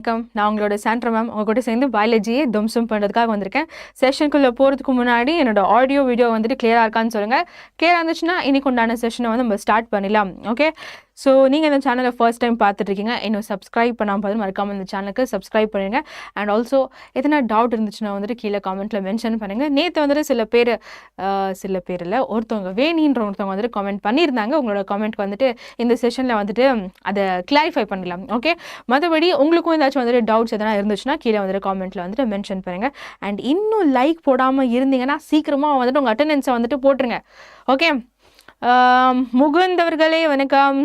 வணக்கம், நான் உங்களோட சாண்ட்ரா மேம். உங்க கூட சேர்ந்து பயாலஜியை துவம்சம் பண்ணுறதுக்காக வந்திருக்கேன். செஷனுக்குள்ளே போகிறதுக்கு முன்னாடி என்னோட ஆடியோ வீடியோ வந்துட்டு கிளியராக இருக்கான்னு சொல்லுங்கள். கிளியராக இருந்துச்சுன்னா இன்னைக்கு உண்டான செஷனை வந்து நம்ம ஸ்டார்ட் பண்ணிடலாம். ஓகே, ஸோ நீங்கள் இந்த சேனலை ஃபர்ஸ்ட் டைம் பார்த்துட்ருக்கீங்க, இன்னும் சப்ஸ்கிரைப் பண்ணாமல் பார்த்து மறக்காமல் இந்த சேனலுக்கு சப்ஸ்கிரைப் பண்ணுங்கள். அண்ட் ஆல்சோ எதனா டவுட் இருந்துச்சுன்னா வந்துட்டு கீழே காமெண்ட்டில் மென்ஷன் பண்ணுங்கள். நேற்று வந்துட்டு சில பேர் இல்லை, ஒருத்தவங்க வேணின்ற ஒருத்தவங்க வந்துட்டு கமெண்ட் பண்ணியிருந்தாங்க. உங்களோட கமெண்ட்க்கு வந்துட்டு இந்த செஷனில் வந்துட்டு அதை கிளாரிஃபை பண்ணலாம். ஓகே, மற்றபடி உங்களுக்கும் ஏதாச்சும் வந்துட்டு டவுட்ஸ் எதனா இருந்துச்சுன்னா கீழே வந்துட்டு காமெண்ட்டில் வந்துட்டு மென்ஷன் பண்ணுங்கள். அண்ட் இன்னும் லைக் போடாமல் இருந்தீங்கன்னா சீக்கிரமாக வந்துட்டு உங்கள் அட்டெண்டன்ஸை வந்துட்டு போட்டுருங்க. ஓகே, முகுந்தவர்களே வணக்கம்,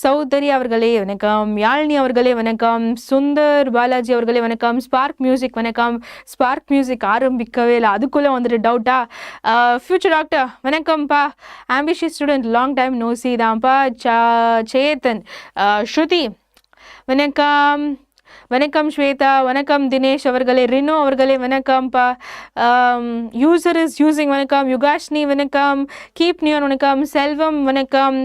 சௌதரி அவர்களே வணக்கம், யாழினி அவர்களே வணக்கம், சுந்தர் பாலாஜி அவர்களே வணக்கம், ஸ்பார்க் மியூசிக் வணக்கம். ஸ்பார்க் மியூசிக் ஆரம்பிக்கவே இல்லை, அதுக்குள்ளே வந்துட்டு டவுட்டா? ஃபியூச்சர் டாக்டர் வணக்கம்ப்பா. Ambitious student, long time no see தான்ப்பா. சேத்தன், ஸ்ருதி வணக்கம். வணக்கம் ஸ்வேதா, வணக்கம் தினேஷ் அவர்களே, ரினோ அவர்களே வணக்கம்ப்பா. யூசர் இஸ் யூசிங் வணக்கம், யுகாஷ்னி வணக்கம், கீப் நியர் வணக்கம், செல்வம் வணக்கம்,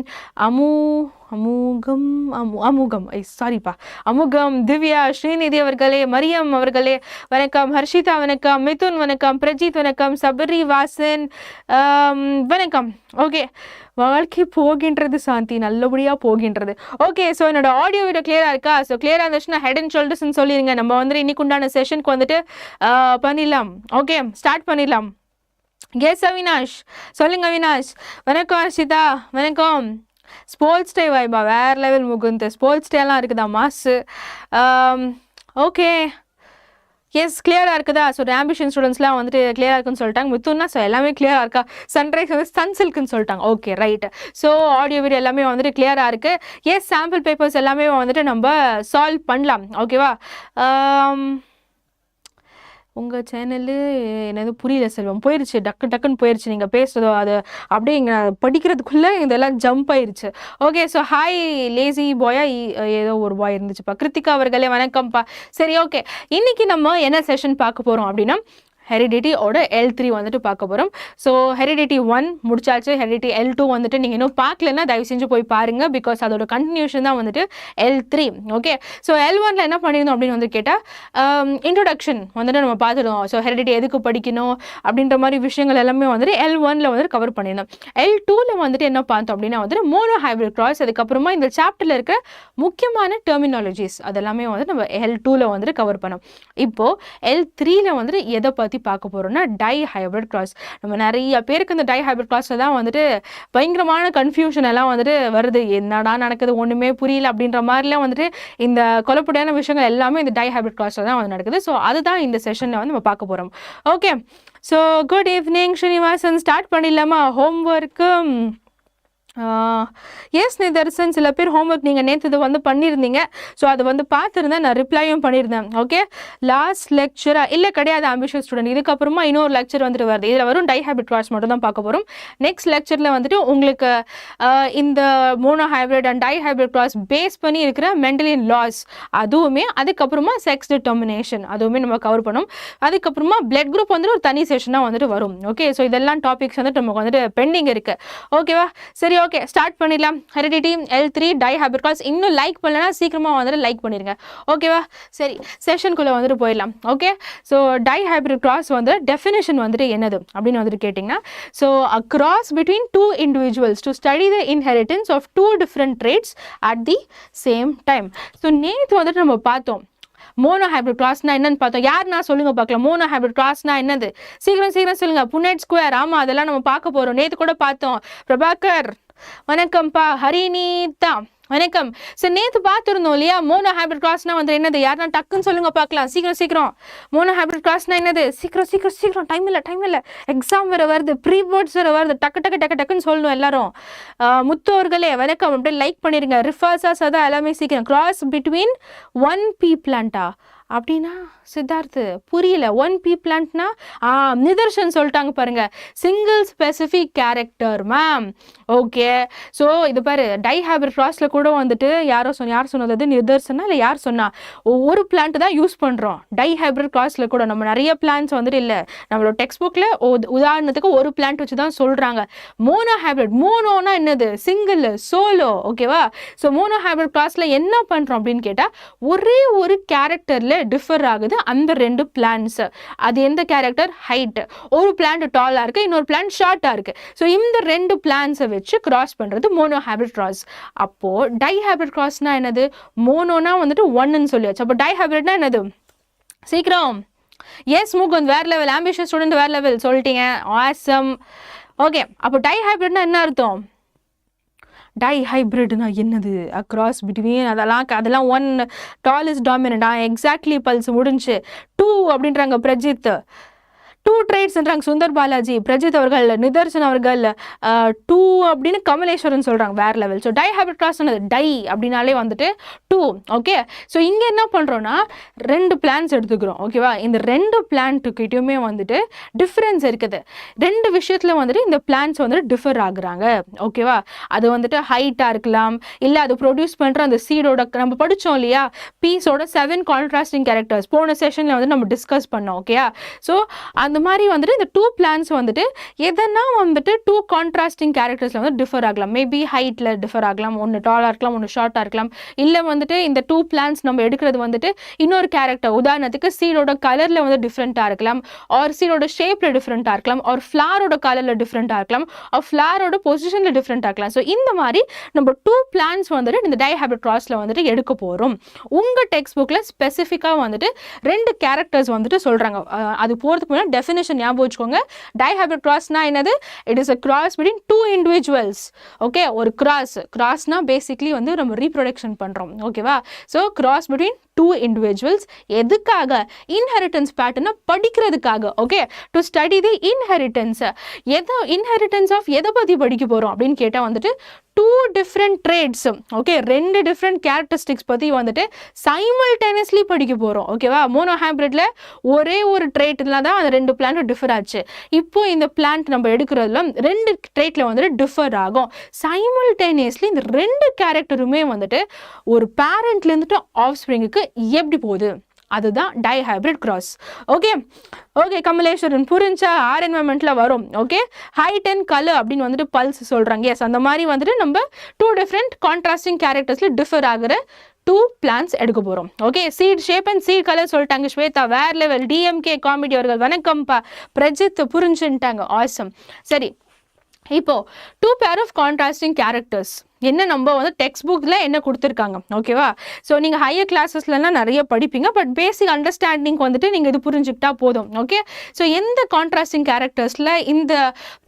அமுகம், திவ்யா, ஸ்ரீநிதி அவர்களே, மரியம் அவர்களே வணக்கம், ஹர்ஷிதா வணக்கம், மிதுன் வணக்கம், பிரஜித் வணக்கம், சபரி வாசன் வணக்கம். ஓகே, வாழ்க்கை போகின்றது சாந்தி, நல்லபடியாக போகின்றது. ஓகே, ஸோ என்னோட ஆடியோ வீடியோ கிளியராக இருக்கா? ஸோ கிளியராக இருந்துச்சுன்னா ஹெட் அண்ட் ஷோல்டர்ஸ்ன்னு சொல்லிடுங்க. நம்ம வந்துட்டு இன்னைக்கு உண்டான செஷனுக்கு வந்துட்டு பண்ணிடலாம். ஓகே, ஸ்டார்ட் பண்ணிடலாம். எஸ் அவினாஷ், சொல்லுங்க அவினாஷ். வணக்கம் ஹர்ஷிதா, வணக்கம். ஸ்போர்ட்ஸ் டே வைபா வேறு லெவல் முகுந்த், ஸ்போர்ட்ஸ் டேலாம் இருக்குதா மாசு? ஓகே, எஸ் கிளியராக இருக்குதா? ஸோ ஆம்பிஷன் ஸ்டூடெண்ட்ஸ்லாம் வந்துட்டு கிளியராக இருக்குன்னு சொல்லிட்டாங்க. மித்துன்னா ஸோ எல்லாமே கிளியராக இருக்கா? சன்ரைஸ் வந்து சன்சில்க்குன்னு சொல்லிட்டாங்க. Okay right. So audio video எல்லாமே வந்துட்டு கிளியராக இருக்குது. எஸ், சாம்பிள் பேப்பர்ஸ் எல்லாமே வந்துட்டு நம்ம சால்வ் பண்ணலாம். ஓகேவா? உங்கள் சேனலு என்னது புரியல செல்வம், போயிடுச்சு, டக்குன்னு போயிடுச்சு. நீங்கள் பேசுகிறதோ அது அப்படியே இங்கே படிக்கிறதுக்குள்ளே இதெல்லாம் ஜம்ப் ஆயிடுச்சு. ஓகே, ஸோ ஹாய் லேசி பாயா, ஏதோ ஒரு பாய் இருந்துச்சுப்பா. கிருத்திகா அவர்களே வணக்கம்ப்பா. சரி, ஓகே, இன்றைக்கி நம்ம என்ன செஷன் பார்க்க போகிறோம் அப்படின்னா ஹெரிடிட்டியோட L3 வந்துட்டு பார்க்க போகிறோம். ஸோ ஹெரிடிட்டி 1 முடிச்சாச்சு. ஹெரிடிட்டி L2 வந்துட்டு நீங்கள் இன்னும் பார்க்கலன்னா தயவு செஞ்சு போய் பாருங்கள், பிகாஸ் அதோட கண்டினியூஷன் தான் வந்துட்டு L3. ஓகே, ஸோ L1ல என்ன பண்ணியிருந்தோம் அப்படின்னு வந்து கேட்டால் இன்ட்ரொடக்ஷன் வந்துட்டு நம்ம பார்த்துருந்தோம். ஸோ ஹெரிடிட்டி எதுக்கு படிக்கணும் அப்படின்ற மாதிரி விஷயங்கள் எல்லாமே வந்துட்டு L1ல வந்துட்டு கவர் பண்ணியிருந்தோம். L2ல வந்துட்டு என்ன பார்த்தோம் அப்படின்னா வந்துட்டு மோனோ ஹைப்ரிட் கிராஸ், அதுக்கப்புறமா இந்த சாப்டரில் இருக்கிற முக்கியமான டெர்மினாலஜிஸ் அதெல்லாமே வந்துட்டு நம்ம L2ல வந்துட்டு கவர் பண்ணோம். இப்போது L3ல வந்துட்டு எதை பற்றி பார்க்க போறோம்னா டை ஹைபிரிட் கிராஸ். நம்ம நிறைய பேருக்கு இந்த டை ஹைபிரிட் கிராஸ்ல தான் வந்துட்டு பயங்கரமான கன்ஃபியூஷன் எல்லாம் வந்துட்டு வருது. என்னடா நடக்குது, ஒண்ணுமே புரியல அப்படின்ற மாதிரிலாம் வந்துட்டு இந்த குழப்படியான விஷயங்கள் எல்லாமே இந்த டை ஹைபிரிட் கிராஸ்ல தான் வந்து நடக்குது. ஸோ அதுதான் இந்த செஷன்ல வந்து நம்ம பார்க்க போறோம். Okay, so good evening Srinivasan, start பண்ணிடலாமா ஹோம்ஒர்க்கு? எஸ் நிதர்சன், சில பேர் ஹோம்ஒர்க் நீங்கள் நேற்று இது வந்து பண்ணியிருந்தீங்க. ஸோ அதை வந்து பார்த்துருந்தேன், நான் ரிப்ளையும் பண்ணியிருந்தேன். ஓகே, லாஸ்ட் லெக்சராக இல்லை கிடையாது ஆம்பிஷியஸ் ஸ்டூடெண்ட், இதுக்கப்புறமா இன்னொரு லெக்சர் வந்துட்டு வருது. இதில் வரும் டை ஹைபிரிட் கிராஸ் மட்டும் தான் பார்க்க போகிறோம். நெக்ஸ்ட் லெக்சரில் வந்துட்டு உங்களுக்கு இந்த mono hybrid and di hybrid cross face பண்ணி இருக்கிற மெண்டலின் லாஸ் அதுவுமே, அதுக்கப்புறமா செக்ஸ் டிட்டர்மினேஷன் அதுவுமே நம்ம கவர் பண்ணோம். அதுக்கப்புறமா பிளட் குரூப் வந்துட்டு ஒரு தனி செஷனாக வந்துட்டு வரும். ஓகே, ஸோ இதெல்லாம் டாபிக்ஸ் வந்துட்டு நமக்கு வந்துட்டு பெண்டிங் இருக்குது. ஓகேவா? சரி, ஓகே, ஸ்டார்ட் பண்ணிடலாம். Heredity L3 di hybrid cross. இன்னும் லைக் பண்ணலன்னா சீக்கிரமாக வந்துட்டு லைக் பண்ணிடுங்க. ஓகேவா? சரி, செஷனுக்குள்ளே வந்துட்டு போயிடலாம். Okay, so di hybrid cross வந்து டெஃபினேஷன் வந்துட்டு என்னது அப்படின்னு வந்துட்டு கேட்டிங்கன்னா, so a cross between two individuals to study the inheritance of two different traits at the same time. So நேற்று வந்துட்டு நம்ம பார்த்தோம் மோனோ ஹைபிரிட் கிராஸ்னா என்னன்னு பார்த்தோம். யாருன்னா சொல்லுங்க பார்க்கலாம், மோனோ ஹைபிரிட் கிராஸ்னா என்னது? சீக்கிரம் சொல்லுங்க. புன்னெட் ஸ்கொயர், ஆமாம், அதெல்லாம் நம்ம பார்க்க போகிறோம். நேற்று கூட பார்த்தோம். பிரபாகர் வணக்கம்ப்பா. ஹரிநீதா வணக்கம். சார் நேற்று பார்த்துருந்தோம் இல்லையா மோனோ ஹைபிரிட் கிராஸ்னா வந்து என்னது? யாருன்னா டக்குன்னு சொல்லுங்க பார்க்கலாம். சீக்கிரம். மோனோ ஹைபிரிட் கிராஸ்னா என்னது? சீக்கிரம். டைம் இல்லை. எக்ஸாம் வேறு வருது, ப்ரீ போர்ட்ஸ் வேறு வருது. டக்குன்னு சொல்லணும் எல்லாரும். முத்தோர்களே வணக்கம், அப்படியே லைக் பண்ணிடுங்க. ரிஃபாசா சதா எல்லாமே சீக்கிரம். கிராஸ் பிட்வீன் ஒன் பீ பிளான்ட்டா? அப்படின்னா சித்தார்த் புரியல. 1P பிளான்ட்னா நிதர்சன் சொல்லிட்டாங்க பாருங்க, single specific character ma'am. Okay, so இது பாரு டைஹைபிரிட் கிராஸ்ல கூட வந்துட்டு யார் சொன்னது நிதர்சனா இல்லை யார் சொன்னா, ஒரு பிளான்ட் தான் யூஸ் பண்ணுறோம் டைஹைபிரிட் கிராஸ்ல கூட. நம்ம நிறைய பிளான்ட்ஸ் வந்துட்டு இல்லை, நம்மளோட டெக்ஸ்ட் புக்கில் உதாரணத்துக்கு ஒரு பிளான்ட் வச்சு தான் சொல்கிறாங்க. மோனோ ஹைபிரிட், மோனோனா என்னது சிங்கிள் சோலோ. ஓகேவா, ஸோ மோனோ ஹைபிரிட் கிராஸ்ல என்ன பண்ணுறோம் அப்படின்னு கேட்டால் ஒரே ஒரு கேரக்டர்ல டிஃபர் ஆகுது அந்த ரெண்டு பிளான்ட்ஸ். அது எந்த கேரக்டர்? ஹைட். ஒரு பிளான்ட் டாலா இருக்கு, இன்னொரு பிளான்ட் ஷார்ட்டா இருக்கு. ஸோ இந்த ரெண்டு பிளான்ட்ஸை வச்சு கிராஸ் பண்றது மோனோ ஹைபிரிட் கிராஸ். அப்போ டைஹைபிரிட் கிராஸ்னா என்னது? மோனோனா வந்துட்டு 1ன்னு சொல்லியாச்சு. அப்போ டைஹைபிரிட்னா என்னது? சீக்கிரம். எஸ் முகுந்த் வேற லெவல், ஆம்பிஷியஸ் ஸ்டூடெண்ட் வேற லெவல் சொல்லிட்டீங்க, ஆசம். ஓகே, அப்போ டைஹைபிரிட்னா என்ன அர்த்தம்? டைஹைபிரிட்னா என்னது? அக்ராஸ் பிட்வீன் அதெல்லாம் 1 டால் இஸ் டாமினண்டா? எக்ஸாக்ட்லி பல்ஸ் முடிஞ்சு. 2 அப்படின்றாங்க பிரஜித், 2 ட்ரேட்ஸ்ன்றாங்க சுந்தர் பாலாஜி, பிரஜித் அவர்கள், நிதர்சன் அவர்கள் 2 அப்படின்னு கமலேஸ்வரன் சொல்கிறாங்க, வேற level. So dihybrid cross di அப்படின்னாலே வந்துட்டு 2. ஓகே, ஸோ இங்கே என்ன பண்ணுறோன்னா 2 பிளான்ஸ் எடுத்துக்கிறோம். ஓகேவா, இந்த 2 பிளான்ட்டுக்கிட்டையுமே வந்துட்டு டிஃப்ரென்ஸ் இருக்குது. 2 விஷயத்தில் வந்துட்டு இந்த பிளான்ஸ் வந்துட்டு டிஃபர் ஆகுறாங்க. ஓகேவா, அது வந்துட்டு ஹைட்டாக இருக்கலாம், இல்லை அது ப்ரொடியூஸ் பண்ணுற அந்த சீடோட, நம்ம படித்தோம் இல்லையா பீஸோட 7 கான்ட்ராஸ்டிங் கேரக்டர்ஸ் போன செஷனில் வந்து நம்ம டிஸ்கஸ் பண்ணோம். ஓகேயா, ஸோ அந்த மாதிரி வந்துட்டு இந்த 2 பிளான்ஸ் வந்துட்டு எதனா வந்துட்டு 2 கான்ட்ராஸ்டிங் கேரக்டர்ஸ்ல வந்து டிஃபர் ஆகலாம். மேபி ஹைட்ல டிஃபர் ஆகலாம், ஒன்று டாலாக இருக்கலாம், ஒன்று ஷார்ட்டாக இருக்கலாம். இல்லை வந்துட்டு இந்த 2 பிளான்ஸ் நம்ம எடுக்கிறது வந்துட்டு இன்னொரு கேரக்டர், உதாரணத்துக்கு சீடோட கலரில் வந்து டிஃப்ரெண்ட்டாக இருக்கலாம், ஆர் சீடோட ஷேப்பில் டிஃப்ரெண்ட்டாக இருக்கலாம், ஆர் ஃப்ளாரோட கலரில் டிஃப்ரெண்ட்டாக இருக்கலாம், ஆர் ஃப்ளாரோட பொசிஷனில் டிஃப்ரெண்ட்டாக இருக்கலாம். ஸோ இந்த மாதிரி நம்ம 2 பிளான்ஸ் வந்துட்டு இந்த டைஹைபிரிட் கிராஸ்ல வந்துட்டு எடுக்க போகிறோம். உங்கள் டெக்ஸ்ட் புக்கில் ஸ்பெசிஃபிக்காக வந்துட்டு 2 கேரக்டர்ஸ் வந்துட்டு சொல்கிறாங்க. அது போகிறதுக்கு முன்னாடி டெஃபினேஷன் ஞாபகம் வச்சுக்கோங்க. டைஹைபிரிட் கிராஸ்னா என்னது? It is a cross between 2 individuals. Okay, ஒரு கிராஸ்னா பேசிக்லி வந்து நம்ம ரீப்ரொடக்ஷன் பண்றோம். ஓகேவா, ஸோ கிராஸ் பிட்வீன் 2 individuals. எதுக்காக? இன்ஹெரிட்டன்ஸ் பேட்டர்னை படிக்கிறதுக்காக. Okay, to study the inheritance. Inheritance of எதை பற்றி படிக்க போகிறோம் அப்படின்னு கேட்டால் வந்துட்டு 2 different traits. Okay, 2 different characteristics பற்றி வந்துட்டு சைமல்டேனியஸ்லி படிக்க போகிறோம். ஓகேவா, மோனோ ஹைபிரிட்ல ஒரே ஒரு ட்ரேட்ல தான் அந்த 2 பிளான்ட் டிஃபர் ஆச்சு. இப்போ இந்த பிளான்ட் நம்ம எடுக்கிறதுல 2 ட்ரேட்ல வந்துட்டு டிஃபர் ஆகும். சைமல்டேனியஸ்லி இந்த 2 கேரக்டருமே வந்துட்டு ஒரு பேரண்ட்ல இருந்துட்டு ஆஃப் ஸ்ப்ரிங்குக்கு எப்படி போகுது, அதுதான் dihybrid cross. Okay okay Kamaleswaran புரிஞ்சா? ஆர் என்வரன்மெண்ட்ல வரும். ஓகே, ஹைட் அண்ட் கலர் அப்படின்னு வந்துட்டு பல்ஸ் சொல்றாங்க. எஸ், அந்த மாதிரி வந்துட்டு நம்ம 2 டிஃப்ரெண்ட் கான்ட்ராஸ்டிங் கேரக்டர்ஸ்ல டிஃபர் ஆகிற 2 பிளான்ஸ் எடுக்க போறோம். Okay, seed shape and seed colour சொல்லிட்டாங்க ஸ்வேதா, வேற லெவல். டிஎம்கே காமெடி அவர்கள் வணக்கம்ப்பா. பிரஜித் புரிஞ்சுட்டாங்க, ஆசம். சரி, இப்போ 2 pair of contrasting characters என்ன நம்ம வந்து டெக்ஸ்ட் புக்கில் என்ன கொடுத்துருக்காங்க. ஓகேவா, ஸோ நீங்கள் ஹையர் கிளாஸஸ்லாம் நிறைய படிப்பீங்க, பட் பேசிக் அண்டர்ஸ்டாண்டிங் வந்துட்டு நீங்கள் இது புரிஞ்சுக்கிட்டா போதும். ஓகே, ஸோ எந்த கான்ட்ராஸ்டிங் கேரக்டர்ஸில் இந்த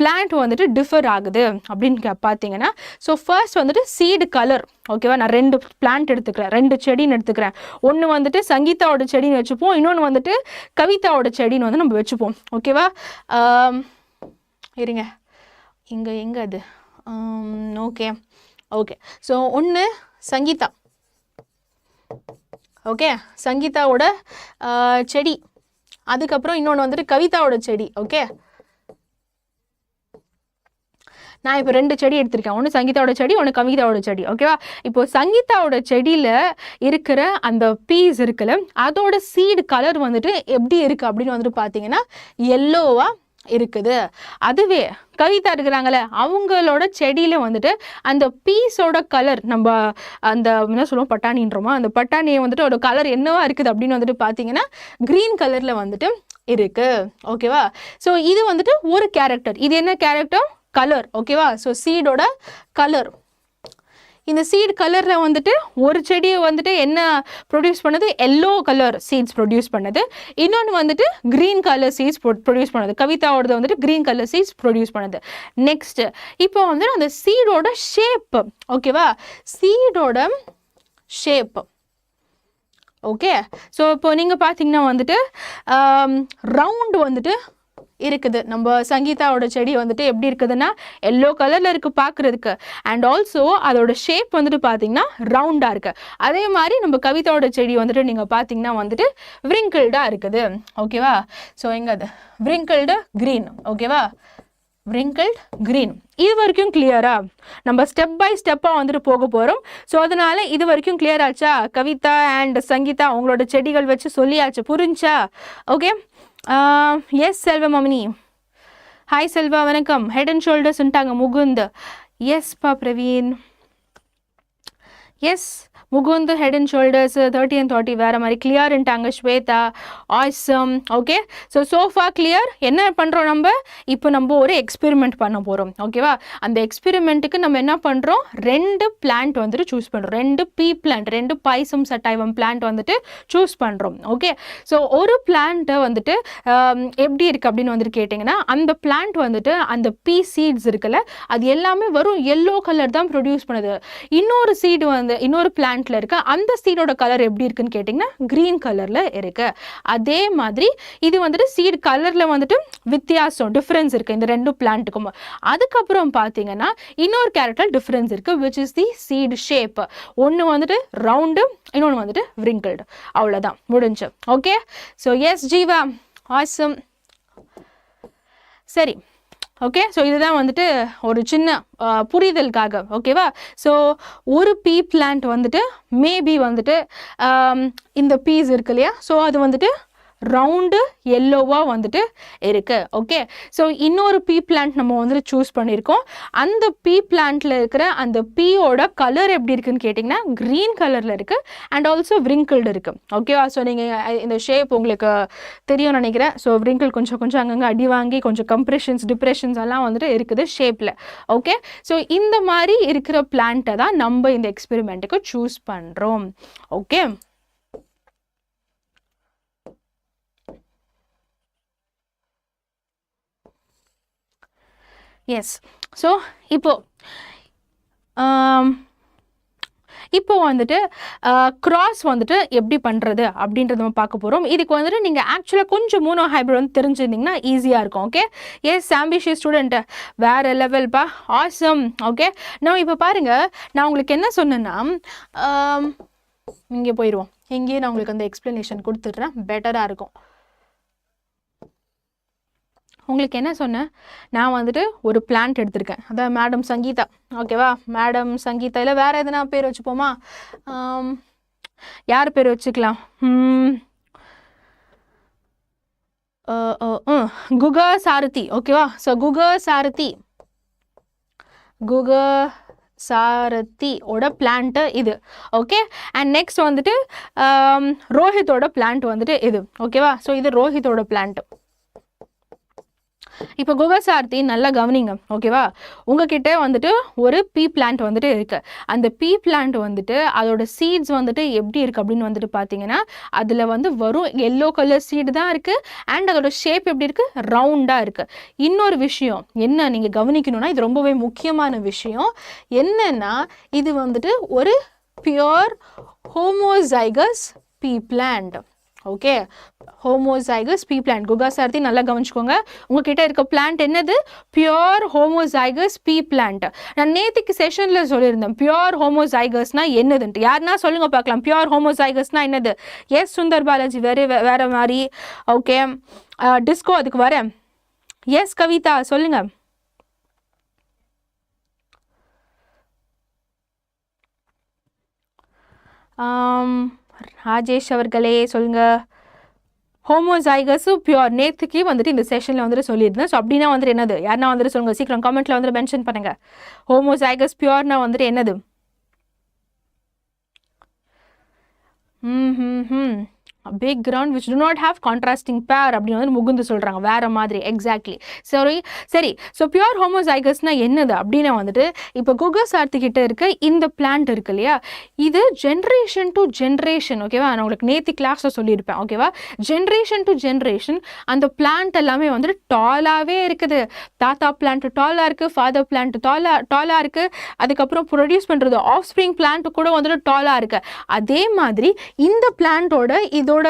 பிளான்ட் வந்துட்டு டிஃபர் ஆகுது அப்படின்னு பார்த்தீங்கன்னா, ஸோ ஃபர்ஸ்ட் வந்துட்டு சீடு கலர். ஓகேவா, நான் 2 பிளான்ட் எடுத்துக்கிறேன், 2 செடின்னு எடுத்துக்கிறேன். ஒன்று வந்துட்டு சங்கீதாவோட செடின்னு வச்சுப்போம், இன்னொன்று வந்துட்டு கவிதாவோட செடின்னு வந்து நம்ம வச்சுப்போம். ஓகேவா, இருங்க, எங்கே அது? ஓகே ஓகே, ஸோ ஒன்று சங்கீதா. ஓகே, சங்கீதாவோட செடி. அதுக்கப்புறம் இன்னொன்று வந்துட்டு கவிதாவோட செடி. ஓகே, நான் இப்போ 2 செடி எடுத்திருக்கேன், ஒன்று சங்கீதாவோட செடி, ஒன்று கவிதாவோட செடி. ஓகேவா, இப்போ சங்கீதாவோட செடியில் இருக்கிற அந்த பீஸ் இருக்குல்ல, அதோட சீடு கலர் வந்துட்டு எப்படி இருக்குது அப்படின்னு வந்துட்டு பார்த்தீங்கன்னா எல்லோவா இருக்குது. அதுவே கவிதா இருக்கிறாங்களே, அவங்களோட செடியில் வந்துட்டு அந்த பீஸோட கலர், நம்ம அந்த என்ன சொல்லுவோம் பட்டாணின்றோமா, அந்த பட்டாணியை வந்துட்டு ஒரு கலர் என்னவா இருக்குது அப்படின்னு வந்துட்டு பார்த்தீங்கன்னா க்ரீன் கலரில் வந்துட்டு இருக்கு. ஓகேவா, ஸோ இது வந்துட்டு ஒரு கேரக்டர். இது என்ன கேரக்டர்? கலர். ஓகேவா, ஸோ சீடோட கலர். இந்த சீட் கலரில் வந்துட்டு ஒரு செடியை வந்துட்டு என்ன ப்ரொடியூஸ் பண்ணுது? எல்லோ கலர் சீட்ஸ் ப்ரொடியூஸ் பண்ணுது. இன்னொன்று வந்துட்டு க்ரீன் கலர் சீட்ஸ் ப்ரொடியூஸ் பண்ணுது. கவிதாவோடது வந்துட்டு க்ரீன் கலர் சீட்ஸ் ப்ரொடியூஸ் பண்ணுது. நெக்ஸ்ட் இப்போ வந்துட்டு அந்த சீடோட ஷேப். ஓகேவா, சீடோட ஷேப். ஓகே, ஸோ இப்போ நீங்கள் பார்த்தீங்கன்னா வந்துட்டு ரவுண்டு வந்துட்டு இருக்குது. நம்ம சங்கீதாவோட செடி வந்துட்டு எப்படி இருக்குதுன்னா எல்லோ கலரில் இருக்குது பார்க்குறதுக்கு. அண்ட் ஆல்சோ அதோட ஷேப் வந்துட்டு பார்த்தீங்கன்னா ரவுண்டாக இருக்குது. அதே மாதிரி நம்ம கவிதாவோட செடி வந்துட்டு நீங்கள் பார்த்தீங்கன்னா வந்துட்டு விரிங்கிள்டாக இருக்குது. ஓகேவா? ஸோ எங்கே அது விரிங்கிள்டு க்ரீன். ஓகேவா? wrinkled green. இது வரைக்கும் கிளியரா? நம்ம ஸ்டெப் பை ஸ்டெப்பாக வந்துட்டு போக போகிறோம். ஸோ அதனால் இது வரைக்கும் கிளியர் ஆச்சா? கவிதா அண்ட் சங்கீதா உங்களோட செடிகள் வச்சு சொல்லியாச்சு, புரிஞ்சா? ஓகே. எஸ் செல்வா மமினி. ஹாய் செல்வா, வணக்கம். ஹெட் அண்ட் ஷோல்டர்ஸ்ன்ட்டாங்க முகுந்த். எஸ்பா Praveen. Yes Mukund head and shoulders 30 and 30 வேறு மாதிரி கிளியர்ன்ட்டாங்க Swetha. Awesome. Okay. So far clear. என்ன பண்ணுறோம் நம்ம இப்போ? நம்ம ஒரு எக்ஸ்பெரிமெண்ட் பண்ண போகிறோம். ஓகேவா? அந்த எக்ஸ்பெரிமெண்ட்டுக்கு நம்ம என்ன பண்ணுறோம்? 2 பிளான்ட் வந்துட்டு சூஸ் பண்ணுறோம். 2 பீ பிளான்ட், 2 𝒔𝒐𝒒𝒐𝒃𝒆𝒔𝒔 பிளான்ட் வந்துட்டு சூஸ் பண்ணுறோம். ஓகே. ஸோ ஒரு பிளான்ட்டை வந்துட்டு எப்படி இருக்குது அப்படின்னு வந்துட்டு கேட்டிங்கன்னா, அந்த பிளான்ட் வந்துட்டு அந்த பீ சீட்ஸ் இருக்குல்ல, அது எல்லாமே வரும் எல்லோ கலர் தான் ப்ரொடியூஸ் பண்ணுது. இன்னொரு சீடு வந்து இன்னொரு பிளான்ட்ல இருக்கு, அந்த சீடோட கலர் எப்படி இருக்குன்னு கேட்டிங்கன்னா கிரீன் கலர்ல இருக்கு. அதே மாதிரி இது வந்துட்டு சீட் கலர்ல வந்துட்டு வித்தியாசம் டிஃபரன்ஸ் இருக்கு இந்த 2 பிளான்ட்டுக்கும். அதுக்கப்புறம் பார்த்தீங்கன்னா இன்னொரு கேரக்டர் டிஃபரன்ஸ் இருக்கு, which is the seed shape. ஒன்று வந்துட்டு ரவுண்டு, இன்னொன்று வந்துட்டு wrinkled. அவ்வளோதான், முடிஞ்சு. Okay. So yes Jeeva, awesome. சரி. ஓகே. ஸோ இதுதான் வந்துட்டு ஒரு சின்ன புரிதலுக்காக. ஓகேவா? ஸோ ஒரு பீ பிளான்ட் வந்துட்டு மேபி வந்துட்டு இந்த பீஸ் இருக்கு இல்லையா, ஸோ அது வந்துட்டு ரவுண்டு எல்லோவாக வந்துட்டு இருக்குது. ஓகே. ஸோ இன்னொரு பீ பிளான்ட் நம்ம வந்துட்டு சூஸ் பண்ணியிருக்கோம். அந்த பீ பிளான்ட்டில் இருக்கிற அந்த பீயோட கலர் எப்படி இருக்குன்னு கேட்டிங்கன்னா க்ரீன் கலரில் இருக்குது அண்ட் ஆல்சோ wrinkled இருக்குது. ஓகேவா? ஸோ நீங்கள் இந்த ஷேப் உங்களுக்கு தெரியும்னு நினைக்கிறேன். ஸோ wrinkle கொஞ்சம் கொஞ்சம் அங்கங்கே அடி வாங்கி கொஞ்சம் கம்ப்ரெஷன்ஸ் டிப்ரெஷன்ஸ் எல்லாம் வந்துட்டு இருக்குது ஷேப்பில். ஓகே. ஸோ இந்த மாதிரி இருக்கிற பிளான்ட்டை தான் நம்ம இந்த எக்ஸ்பெரிமெண்ட்டுக்கு சூஸ் பண்ணுறோம். ஓகே. எஸ். ஸோ இப்போ வந்துட்டு கிராஸ் வந்துட்டு எப்படி பண்ணுறது அப்படின்றத நம்ம பார்க்க போகிறோம். இதுக்கு வந்துட்டு நீங்கள் ஆக்சுவலாக கொஞ்சம் மோனோ ஹைப்ரிட் வந்து தெரிஞ்சிருந்தீங்கன்னா ஈஸியாக இருக்கும். ஓகே. எஸ் ஆம்பிஷியஸ் ஸ்டூடெண்ட்டு, வேறு லெவல்ப்பா, ஆசம். ஓகே. நான் இப்போ பாருங்கள், நான் உங்களுக்கு என்ன சொன்னேன்னா இங்கே போயிடுவோம். இங்கேயே நான் உங்களுக்கு அந்த எக்ஸ்ப்ளனேஷன் கொடுத்துட்றேன், பெட்டராக இருக்கும். உங்களுக்கு என்ன சொன்னேன்? நான் வந்துட்டு ஒரு பிளான்ட் எடுத்திருக்கேன், அதான் மேடம் சங்கீதா. ஓகேவா? மேடம் சங்கீதா. இல்லை வேறு எதுனா பேர் வச்சுப்போமா? யார் பேர் வச்சுக்கலாம்? 𝒔𝒐𝒒𝒐𝒃𝒆𝒔𝒔. ஓகேவா? ஸோ 𝒔𝒐𝒒𝒐𝒃𝒆𝒔𝒔 பிளான்ட்டு இது. ஓகே. அண்ட் நெக்ஸ்ட் வந்துட்டு ரோஹித்தோட பிளான்ட் வந்துட்டு இது. ஓகேவா? ஸோ இது ரோஹித்தோட பிளான்ட்டு. இப்போ 𝒔𝒐𝒒𝒐𝒃𝒆𝒔𝒔 நல்லா கவனிங்க. ஓகேவா? உங்ககிட்ட வந்துட்டு ஒரு பீ பிளான்ட் வந்துட்டு இருக்குது. அந்த பீ பிளான்ட் வந்துட்டு அதோட சீட்ஸ் வந்துட்டு எப்படி இருக்குது அப்படின்னு வந்துட்டு பார்த்தீங்கன்னா அதில் வந்து வரும் எல்லோ கலர் சீடு தான் இருக்குது அண்ட் அதோட ஷேப் எப்படி இருக்குது? ரவுண்டாக இருக்குது. இன்னொரு விஷயம் என்ன நீங்கள் கவனிக்கணும்னா, இது ரொம்பவே முக்கியமான விஷயம் என்னன்னா, இது வந்துட்டு ஒரு பியூர் ஹோமோசைகஸ் பீ பிளான்ட். ஓகே. ஹோமோசைகஸ் பீ பிளான்ட். 𝒔𝒐𝒒𝒐𝒃𝒆𝒔𝒔 நல்லா கவனிச்சுக்கோங்க. உங்ககிட்ட இருக்க பிளான்ட் என்னது? பியூர் ஹோமோசைகஸ் பீ பிளான்ட். நான் நேற்றுக்கு செஷனில் சொல்லியிருந்தேன் பியூர் ஹோமோசைகஸ்னால் என்னதுன்ட்டு. யாருன்னா சொல்லுங்க பார்க்கலாம், பியூர் ஹோமோசைகஸ்னால் என்னது? எஸ் சுந்தர் பாலாஜி, வேறு மாதிரி. ஓகே. டிஸ்கோ அதுக்கு வரேன். எஸ் கவிதா சொல்லுங்க. ராஜேஷ் அவர்களே சொல்லுங்க. ஹோமோசைகஸு பியூர் நேற்றுக்கு வந்துட்டு இந்த செஷனில் வந்துட்டு சொல்லியிருந்தேன். ஸோ அப்படின்னா வந்துட்டு என்னது? யாருன்னா வந்துட்டு சொல்லுங்கள் சீக்கிரம் கமெண்ட்டில் வந்துட்டு மென்ஷன் பண்ணுங்கள். ஹோமோசைகஸ் பியூர்னா வந்துட்டு என்னது? big ground which do not have contrasting pair அப்படின்னு வந்து முகுந்து சொல்கிறாங்க. வேறு மாதிரி. எக்ஸாக்ட்லி. சரி. ஸோ பியூர் ஹோமோசைகஸ்னால் என்னது அப்படின்னா வந்துட்டு இப்போ 𝒔𝒐𝒒𝒐𝒃𝒆𝒔𝒔 கிட்ட இருக்க இந்த பிளான்ட் இருக்கு இல்லையா, இது ஜென்ரேஷன் டு ஜென்ரேஷன். ஓகேவா? நான் உங்களுக்கு நேற்று கிளாஸில் சொல்லியிருப்பேன். ஓகேவா? ஜென்ரேஷன் டு ஜென்ரேஷன் அந்த பிளான்ட் எல்லாமே வந்துட்டு டாலாகவே இருக்குது. தாத்தா பிளான்ட் டாலாக இருக்குது, ஃபாதர் பிளான்ட் டாலாக இருக்குது, அதுக்கப்புறம் ப்ரொடியூஸ் பண்ணுறது ஆஃப் ஸ்ப்ரிங் பிளான்ட் கூட வந்துட்டு டாலாக இருக்குது. அதே மாதிரி இந்த பிளான்ட்டோட இதோட அதோட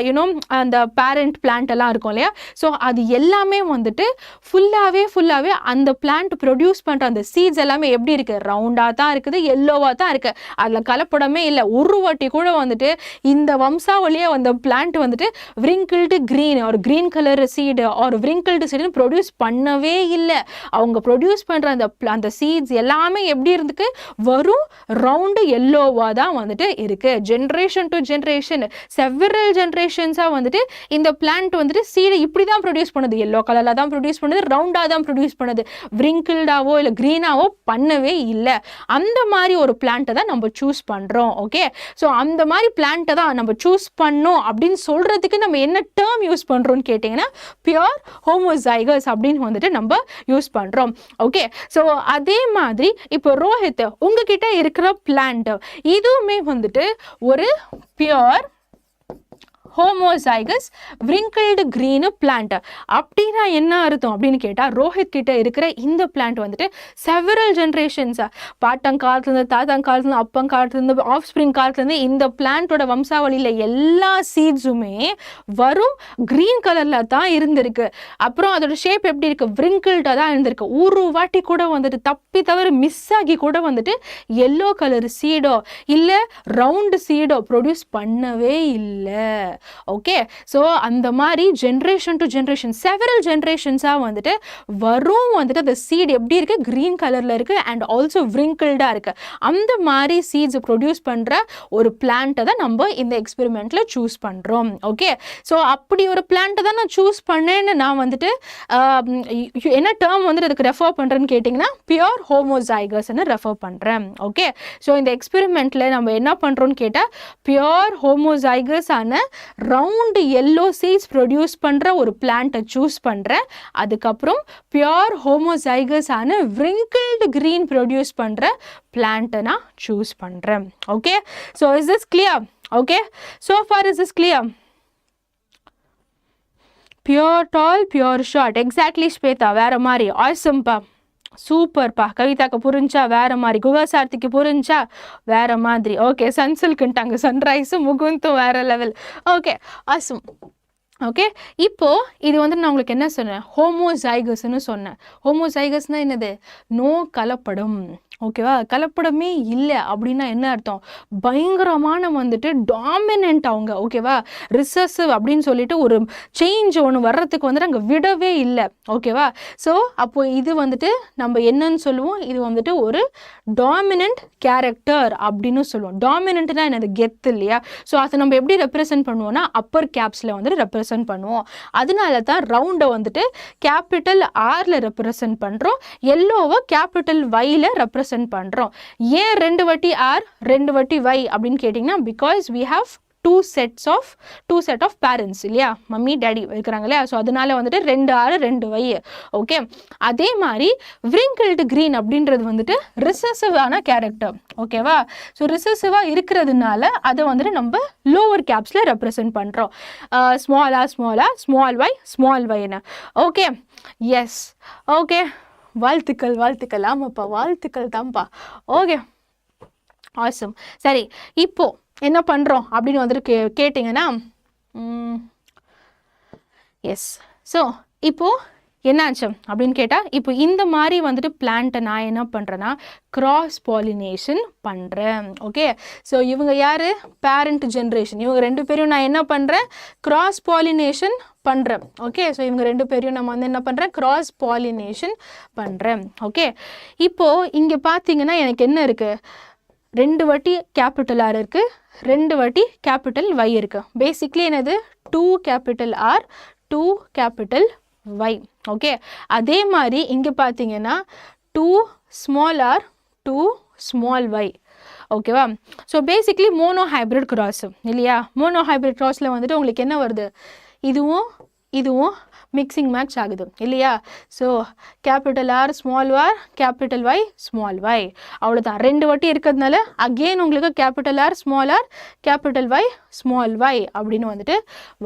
யூனோ அந்த பேரண்ட் பிளான்ட் எல்லாம் இருக்கும் இல்லையா, ஸோ அது எல்லாமே வந்துட்டு ஃபுல்லாகவே அந்த பிளான்ட் ப்ரொடியூஸ் பண்ணுற அந்த சீட்ஸ் எல்லாமே எப்படி இருக்குது, ரவுண்டாக தான் இருக்குது, எல்லோவாக தான் இருக்குது, அதில் கலப்படமே இல்லை. ஒரு வாட்டி கூட வந்துட்டு இந்த வம்சாவளியே அந்த பிளான்ட் வந்துட்டு விரிங்கிள்டு க்ரீன் ஒரு க்ரீன் கலர் சீடு ஒரு விரிங்கிள்டு சீடுன்னு ப்ரொடியூஸ் பண்ணவே இல்லை. அவங்க ப்ரொடியூஸ் பண்ணுற அந்த சீட்ஸ் எல்லாமே எப்படி இருந்துக்கு, வரும் ரவுண்டு எல்லோவாக தான் வந்துட்டு இருக்குது. ஜென்ரேஷன் டு ஜென்ரேஷன் செவரல் ஜென்ரேஷன்ஸாக வந்துட்டு இந்த பிளான்ட் வந்துட்டு சீடை இப்படி தான் ப்ரொடியூஸ் பண்ணுது, எல்லோ கலரில் தான் ப்ரொடியூஸ் பண்ணுது, ரவுண்டாக தான் ப்ரொடியூஸ் பண்ணுது, விரிங்கிள்டாவோ இல்லை க்ரீனாவோ பண்ணவே இல்லை. அந்த மாதிரி ஒரு பிளான்ட்டை தான் நம்ம சூஸ் பண்ணுறோம். ஓகே, ஸோ அந்த மாதிரி பிளான்ட்டை தான் நம்ம சூஸ் பண்ணோம் அப்படின்னு சொல்கிறதுக்கு நம்ம என்ன டேர்ம் யூஸ் பண்ணுறோம்னு கேட்டிங்கன்னா பியூர் ஹோமோசைகஸ் அப்படின்னு வந்துட்டு நம்ம யூஸ் பண்ணுறோம். ஓகே, ஸோ அதே மாதிரி இப்போ ரோஹித் உங்ககிட்ட இருக்கிற பிளான்ட் இதுவுமே வந்துட்டு ஒரு பியூர் ஹோமோசைகஸ் விரிங்கிள்டு க்ரீனு பிளான்ட். அப்படின்னா என்ன அர்த்தம் அப்படின்னு கேட்டால், ரோஹித் கிட்ட இருக்கிற இந்த பிளான்ட் வந்துட்டு செவரல் ஜென்ரேஷன்ஸ் பாட்டங்காலத்துலேருந்து தாத்தங்காலத்துலேருந்து அப்பங்காலத்துலேருந்து ஆஃப் ஸ்ப்ரிங் காலத்துலேருந்து இந்த பிளான்ட்டோட வம்சாவளியில் எல்லா சீட்ஸுமே வரும் க்ரீன் கலரில் தான் இருந்திருக்கு. அப்புறம் அதோட ஷேப் எப்படி இருக்குது, விரிங்கிள்டாக தான் இருந்திருக்கு. ஒரு வாட்டி கூட வந்துட்டு தப்பி தவிர மிஸ் ஆகி கூட வந்துட்டு எல்லோ கலர் சீடோ இல்லை ரவுண்டு சீடோ ப்ரொடியூஸ் பண்ணவே இல்லை. ஓகே, ஸோ அந்த மாதிரி ஜென்ரேஷன் டு ஜென்ரேஷன் செவரல் ஜென்ரேஷன்ஸாக வந்துட்டு வரும் வந்துட்டு அந்த சீட் எப்படி இருக்குது, க்ரீன் கலரில் இருக்குது அண்ட் ஆல்சோ விரிங்கிள்டாக இருக்குது. அந்த மாதிரி சீட்ஸை ப்ரொடியூஸ் பண்ணுற ஒரு பிளான்ட்டை தான் நம்ம இந்த எக்ஸ்பெரிமெண்ட்டில் சூஸ் பண்ணுறோம். ஓகே, ஸோ அப்படி ஒரு பிளான்ட்டை தான் நான் சூஸ் பண்ணேன்னு நான் வந்துட்டு என்ன டேர்ம் வந்துட்டு அதுக்கு ரெஃபர் பண்ணுறேன்னு கேட்டிங்கன்னா பியூர் ஹோமோசைகஸ்ன்னு ரெஃபர் பண்ணுறேன். ஓகே, ஸோ இந்த எக்ஸ்பெரிமெண்ட்டில் நம்ம என்ன பண்ணுறோன்னு கேட்டால் பியூர் ஹோமோசைகஸ் ஆன ரவுண்டு எல்லோ சீட்ஸ் ப்ரொடியூஸ் பண்ணுற ஒரு பிளான்ட்டை சூஸ் பண்ணுறேன். அதுக்கப்புறம் பியூர் ஹோமோசைகஸ் ஆன விரிங்கிள்டு க்ரீன் ப்ரொடியூஸ் பண்ணுற பிளான்ட்டை நான் சூஸ் பண்ணுறேன். Okay, so is this clear? Okay, so for is this clear? Pure tall pure short exactly Shweta வேறு மாதிரி ஆசம்பா சூப்பர்ப்பா. கவிதாக்கு புரிஞ்சா வேறு மாதிரி, குகசார்த்திக்கு புரிஞ்சா வேறு மாதிரி. ஓகே, சன்சில்க்குன்ட்டாங்க, சன்ரைஸும் முகுந்தும் வேறு லெவல். Okay, awesome. ஓகே, இப்போது இது வந்து நான் உங்களுக்கு என்ன சொன்னேன், ஹோமோசைகஸ்ன்னு சொன்னேன். ஹோமோசைகஸ்னால் என்னது, நோ கலப்படம். ஓகேவா, கலப்படமே இல்லை அப்படின்னா என்ன அர்த்தம், பயங்கரமான வந்துட்டு டாமினன்ட் அவங்க. ஓகேவா, ரிசசிவ் அப்படின்னு சொல்லிட்டு ஒரு சேஞ்ச் ஒன்று வர்றதுக்கு வந்துட்டு அங்கே விடவே இல்லை. ஓகேவா, ஸோ அப்போது இது வந்துட்டு நம்ம என்னன்னு சொல்லுவோம், இது வந்துட்டு ஒரு டாமினன்ட் கேரக்டர் அப்படின்னு சொல்லுவோம். டாமினன்ட்னா என்னது, கெத்து இல்லையா. ஸோ அதை நம்ம எப்படி ரெப்ரசன்ட் பண்ணுவோம்னா அப்பர் கேப்ஸில் வந்துட்டு ரெப்ரசன்ட் பண்ணுவோம். அதனால தான் ரவுண்டை வந்துட்டு கேபிட்டல் ஆரில் ரெப்ரசன்ட் பண்ணுறோம், எல்லோவை கேபிட்டல் வையில் ரெப்ரசன்ட் பண்றோம். ஏன் ரெண்டு வாட்டி ஆர் ரெண்டு வாட்டி y அப்படின்னு கேட்டிங்கன்னா, because we have two set of parents இல்லையா, மம்மி டேடி இருக்கிறாங்க இல்லையா. ஸோ அதனால வந்துட்டு 2 ஆறு 2 y. ஓகே, அதே மாதிரி விரிங்கிள்டு க்ரீன் அப்படின்றது வந்துட்டு ரிசசிவான கேரக்டர். ஓகேவா, ஸோ ரிசசிவாக இருக்கிறதுனால அதை வந்துட்டு நம்ம லோவர் கேப்ஸில் ரெப்ரசன்ட் பண்ணுறோம். ஸ்மால் ஸ்மால் வைன்னு. Okay, yes. ஓகே, வாழ்த்துக்கள். ஆமாப்பா, வாழ்த்துக்கள் தான்ப்பா. Okay, awesome. சரி, இப்போ என்ன பண்ணுறோம் அப்படின்னு வந்துட்டு கேட்டிங்கன்னா, எஸ். ஸோ இப்போது என்னாச்சு அப்படின்னு கேட்டால், இப்போ இந்த மாதிரி வந்துட்டு பிளான்ட்டை நான் என்ன பண்ணுறேன்னா கிராஸ் பாலினேஷன் பண்ணுறேன். ஓகே, ஸோ இவங்க யார், பேரண்ட் ஜென்ரேஷன், இவங்க 2 பேரையும் நான் என்ன பண்ணுறேன், கிராஸ் பாலினேஷன் பண்ணுறேன். ஓகே, ஸோ இவங்க 2 பேரையும் நம்ம வந்து என்ன பண்ணுறேன், கிராஸ் பாலினேஷன் பண்ணுறேன். ஓகே, இப்போது இங்கே பார்த்தீங்கன்னா எனக்கு என்ன இருக்குது, 2 வாட்டி கேபிட்டல் ஆர் இருக்குது, 2 வாட்டி கேபிட்டல் y இருக்குது. பேசிக்லி என்னது, 2 capital R 2 capital y. Okay, அதே மாதிரி இங்கே பார்த்தீங்கன்னா 2 ஸ்மால் ஆர் 2 ஸ்மால் y. ஓகேவா, so basically mono hybrid cross இல்லையா. மோனோ ஹைப்ரிட் கிராஸில் வந்துட்டு உங்களுக்கு என்ன வருது, இதுவும் மிக்சிங் மேட்ச் ஆகுது இல்லையா. So capital R small R capital y small y, அவ்வளோதான். 2 வாட்டி இருக்கிறதுனால அகெயின் உங்களுக்கு capital R capital y small y அப்படின்னு வந்துட்டு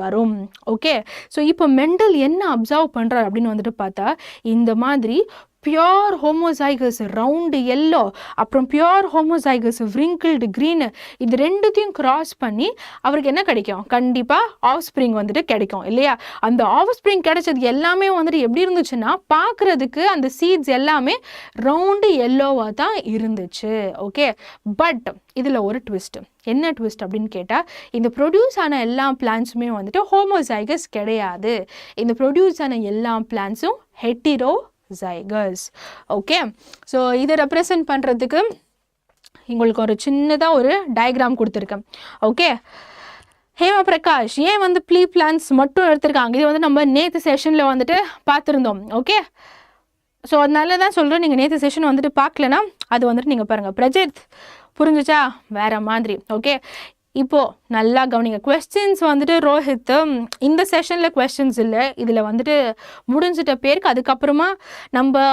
வரும். ஓகே, ஸோ இப்போ மெண்டல் என்ன அப்சர்வ் பண்ணுறார் அப்படின்னு வந்துட்டு பார்த்தா, இந்த மாதிரி பியோர் ஹோமோசைகஸ் ரவுண்டு எல்லோ, அப்புறம் பியோர் ஹோமோசைகஸ் wrinkled green, இது ரெண்டுத்தையும் கிராஸ் பண்ணி அவருக்கு என்ன கிடைக்கும்? கண்டிப்பாக ஆஃப் ஸ்ப்ரிங் வந்துட்டு கிடைக்கும் இல்லையா? அந்த ஆஃப் ஸ்ப்ரிங் கிடைச்சது எல்லாமே வந்துட்டு எப்படி இருந்துச்சுன்னா பார்க்குறதுக்கு அந்த சீட்ஸ் எல்லாமே ரவுண்டு எல்லோவாக தான் இருந்துச்சு. ஓகே, பட் இதில் ஒரு ட்விஸ்ட். என்ன ட்விஸ்ட் அப்படின்னு கேட்டால், இந்த ப்ரொடியூஸ் ஆன எல்லா பிளான்ஸுமே வந்துட்டு ஹோமோசைகஸ் கிடையாது. இந்த ப்ரொடியூஸ் ஆன எல்லா பிளான்ஸும் ஹெட்டிரோசைகஸ். ஓகே, ஸோ இதை ரெப்ரசன்ட் பண்ணுறதுக்கு உங்களுக்கு ஒரு சின்னதாக ஒரு டயக்ராம் கொடுத்துருக்கேன். ஓகே, ஹேமா பிரகாஷ் ஏன் வந்து ப்ளீ பிளான்ஸ் மட்டும் எடுத்திருக்காங்க? இது வந்து நம்ம நேற்று செஷனில் வந்துட்டு பார்த்துருந்தோம். ஓகே, ஸோ அதனால தான் சொல்கிறேன், நீங்கள் நேற்று செஷன் வந்துட்டு பார்க்கலன்னா அது வந்துட்டு நீங்கள் பாருங்கள். பிரஜித் புரிஞ்சுச்சா? வேறு மாதிரி. ஓகே, இப்போது நல்லா கவனிங்க. கொஸ்டின்ஸ் வந்துட்டு ரோஹித் இந்த செஷனில் கொஸ்டின்ஸ் இல்லை, இதில் வந்துட்டு முடிஞ்சிட்ட பேருக்கு அதுக்கப்புறமா நம்ம